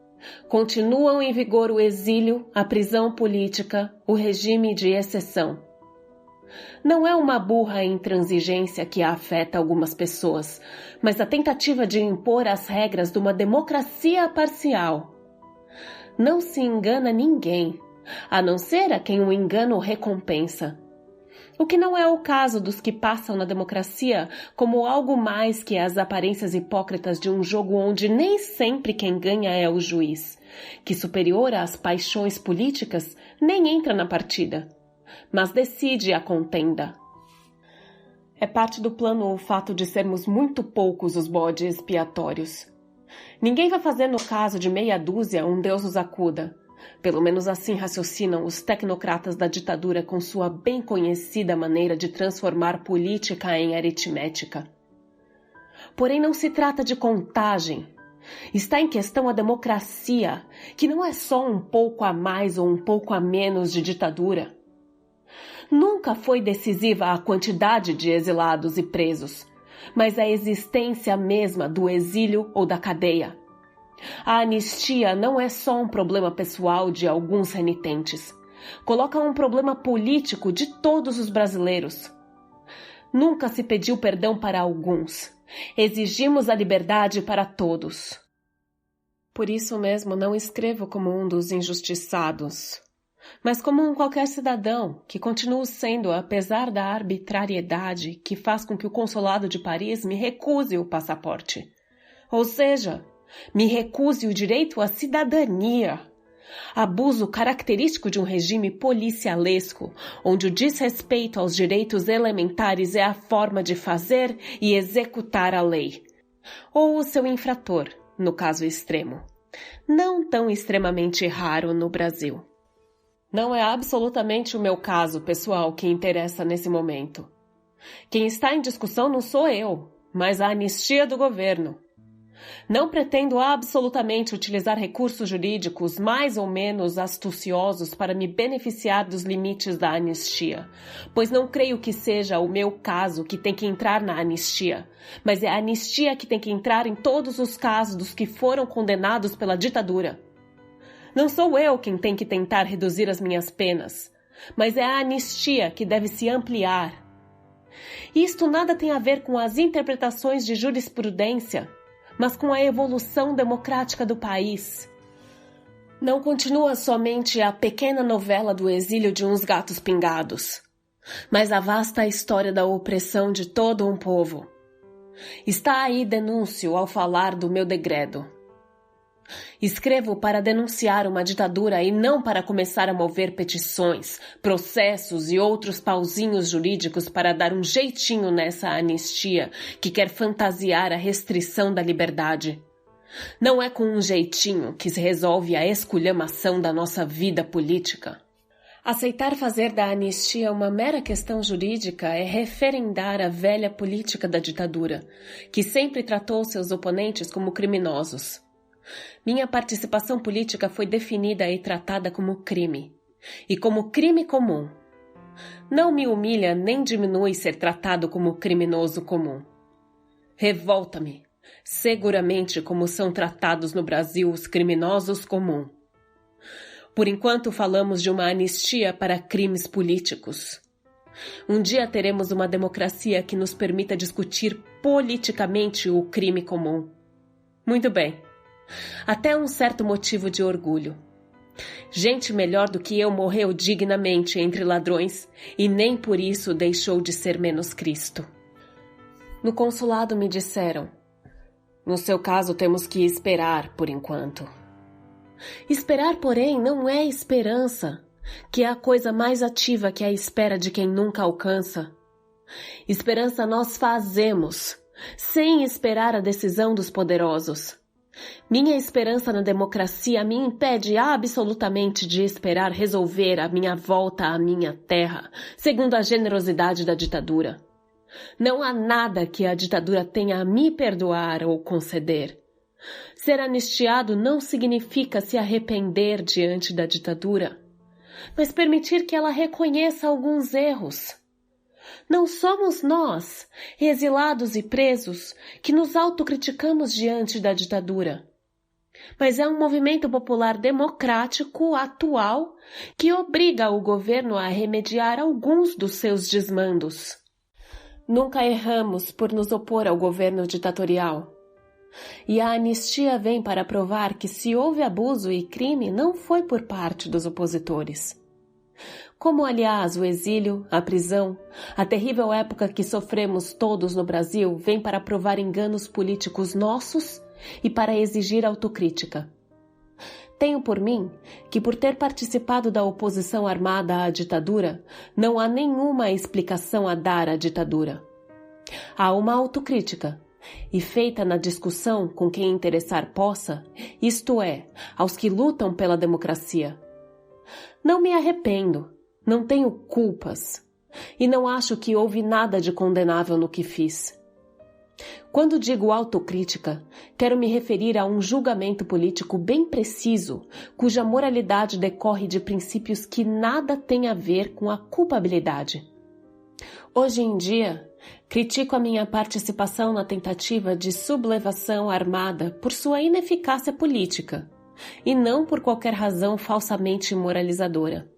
Continuam em vigor o exílio, a prisão política, o regime de exceção. Não é uma burra intransigência que afeta algumas pessoas, mas a tentativa de impor as regras de uma democracia parcial. Não se engana ninguém, a não ser a quem o engano recompensa. O que não é o caso dos que passam na democracia como algo mais que as aparências hipócritas de um jogo onde nem sempre quem ganha é o juiz, que superior às paixões políticas nem entra na partida, mas decide a contenda. É parte do plano o fato de sermos muito poucos os bodes expiatórios. Ninguém vai fazer no caso de meia dúzia um Deus nos acuda. Pelo menos assim raciocinam os tecnocratas da ditadura com sua bem conhecida maneira de transformar política em aritmética. Porém, não se trata de contagem. Está em questão a democracia, que não é só um pouco a mais ou um pouco a menos de ditadura. Nunca foi decisiva a quantidade de exilados e presos, mas a existência mesma do exílio ou da cadeia. A anistia não é só um problema pessoal de alguns renitentes. Coloca um problema político de todos os brasileiros. Nunca se pediu perdão para alguns. Exigimos a liberdade para todos. Por isso mesmo não escrevo como um dos injustiçados, mas como um qualquer cidadão que continuo sendo, apesar da arbitrariedade que faz com que o consulado de Paris me recuse o passaporte. Ou seja, me recuse o direito à cidadania. Abuso característico de um regime policialesco, onde o desrespeito aos direitos elementares é a forma de fazer e executar a lei. Ou o seu infrator, no caso extremo. Não tão extremamente raro no Brasil. Não é absolutamente o meu caso pessoal que interessa nesse momento. Quem está em discussão não sou eu, mas a anistia do governo. Não pretendo absolutamente utilizar recursos jurídicos mais ou menos astuciosos para me beneficiar dos limites da anistia, pois não creio que seja o meu caso que tem que entrar na anistia, mas é a anistia que tem que entrar em todos os casos dos que foram condenados pela ditadura. Não sou eu quem tem que tentar reduzir as minhas penas, mas é a anistia que deve se ampliar. Isto nada tem a ver com as interpretações de jurisprudência, mas com a evolução democrática do país. Não continua somente a pequena novela do exílio de uns gatos pingados, mas a vasta história da opressão de todo um povo. Está aí denúncio ao falar do meu degredo. Escrevo para denunciar uma ditadura e não para começar a mover petições, processos e outros pauzinhos jurídicos para dar um jeitinho nessa anistia que quer fantasiar a restrição da liberdade. Não é com um jeitinho que se resolve a esculhamação da nossa vida política. Aceitar fazer da anistia uma mera questão jurídica é referendar a velha política da ditadura, que sempre tratou seus oponentes como criminosos. Minha participação política foi definida e tratada como crime, e como crime comum. Não me humilha nem diminui ser tratado como criminoso comum. Revolta-me, seguramente como são tratados no Brasil os criminosos comuns. Por enquanto falamos de uma anistia para crimes políticos. Um dia teremos uma democracia que nos permita discutir politicamente o crime comum. Muito bem. Até um certo motivo de orgulho. Gente melhor do que eu morreu dignamente entre ladrões e nem por isso deixou de ser menos Cristo. No consulado me disseram: no seu caso temos que esperar por enquanto. Esperar, porém, não é esperança, que é a coisa mais ativa que a espera de quem nunca alcança. Esperança nós fazemos, sem esperar a decisão dos poderosos. Minha esperança na democracia me impede absolutamente de esperar resolver a minha volta à minha terra, segundo a generosidade da ditadura. Não há nada que a ditadura tenha a me perdoar ou conceder. Ser anistiado não significa se arrepender diante da ditadura, mas permitir que ela reconheça alguns erros. Não somos nós, exilados e presos, que nos autocriticamos diante da ditadura, mas é um movimento popular democrático atual que obriga o governo a remediar alguns dos seus desmandos. Nunca erramos por nos opor ao governo ditatorial. E a anistia vem para provar que se houve abuso e crime não foi por parte dos opositores. Como, aliás, o exílio, a prisão, a terrível época que sofremos todos no Brasil vem para provar enganos políticos nossos e para exigir autocrítica. Tenho por mim que, por ter participado da oposição armada à ditadura, não há nenhuma explicação a dar à ditadura. Há uma autocrítica, e feita na discussão com quem interessar possa, isto é, aos que lutam pela democracia. Não me arrependo, não tenho culpas, e não acho que houve nada de condenável no que fiz. Quando digo autocrítica, quero me referir a um julgamento político bem preciso, cuja moralidade decorre de princípios que nada têm a ver com a culpabilidade. Hoje em dia, critico a minha participação na tentativa de sublevação armada por sua ineficácia política, e não por qualquer razão falsamente moralizadora.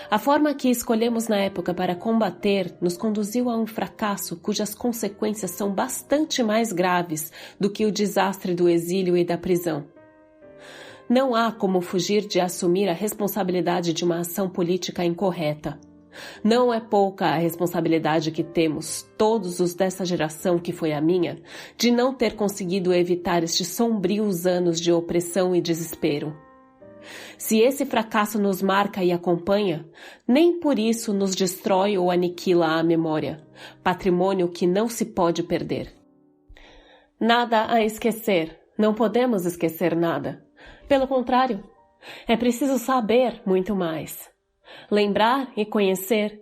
A forma que escolhemos na época para combater nos conduziu a um fracasso cujas consequências são bastante mais graves do que o desastre do exílio e da prisão. Não há como fugir de assumir a responsabilidade de uma ação política incorreta. Não é pouca a responsabilidade que temos, todos os dessa geração que foi a minha, de não ter conseguido evitar estes sombrios anos de opressão e desespero. Se esse fracasso nos marca e acompanha, nem por isso nos destrói ou aniquila a memória, patrimônio que não se pode perder. Nada a esquecer, não podemos esquecer nada. Pelo contrário, é preciso saber muito mais. Lembrar e conhecer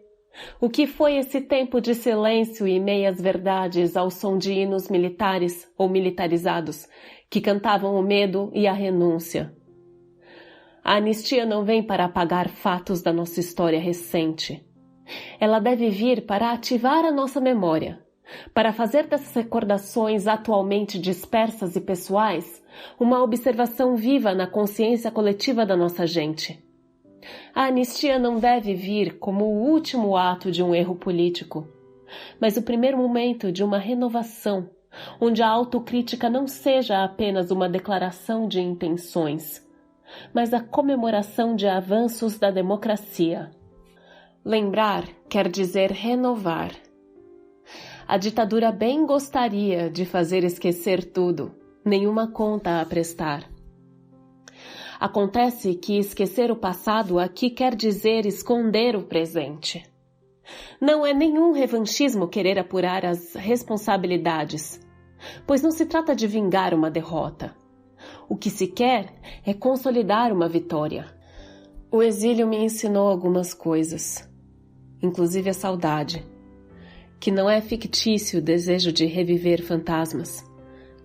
o que foi esse tempo de silêncio e meias-verdades ao som de hinos militares ou militarizados que cantavam o medo e a renúncia. A anistia não vem para apagar fatos da nossa história recente. Ela deve vir para ativar a nossa memória, para fazer dessas recordações atualmente dispersas e pessoais uma observação viva na consciência coletiva da nossa gente. A anistia não deve vir como o último ato de um erro político, mas o primeiro momento de uma renovação, onde a autocrítica não seja apenas uma declaração de intenções, mas a comemoração de avanços da democracia. Lembrar quer dizer renovar. A ditadura bem gostaria de fazer esquecer tudo, nenhuma conta a prestar. Acontece que esquecer o passado aqui quer dizer esconder o presente. Não é nenhum revanchismo querer apurar as responsabilidades, pois não se trata de vingar uma derrota. O que se quer é consolidar uma vitória. O exílio me ensinou algumas coisas, inclusive a saudade, que não é fictício o desejo de reviver fantasmas,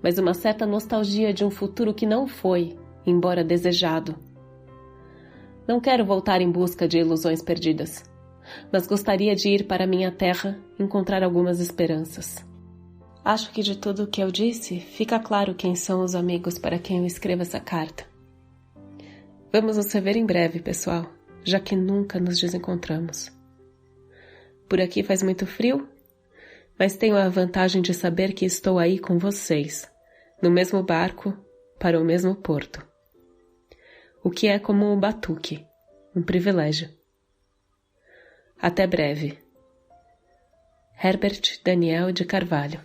mas uma certa nostalgia de um futuro que não foi, embora desejado. Não quero voltar em busca de ilusões perdidas, mas gostaria de ir para minha terra encontrar algumas esperanças. Acho que de tudo o que eu disse, fica claro quem são os amigos para quem eu escrevo essa carta. Vamos nos rever em breve, pessoal, já que nunca nos desencontramos. Por aqui faz muito frio, mas tenho a vantagem de saber que estou aí com vocês, no mesmo barco, para o mesmo porto. O que é como um batuque, um privilégio. Até breve. Herbert Daniel de Carvalho.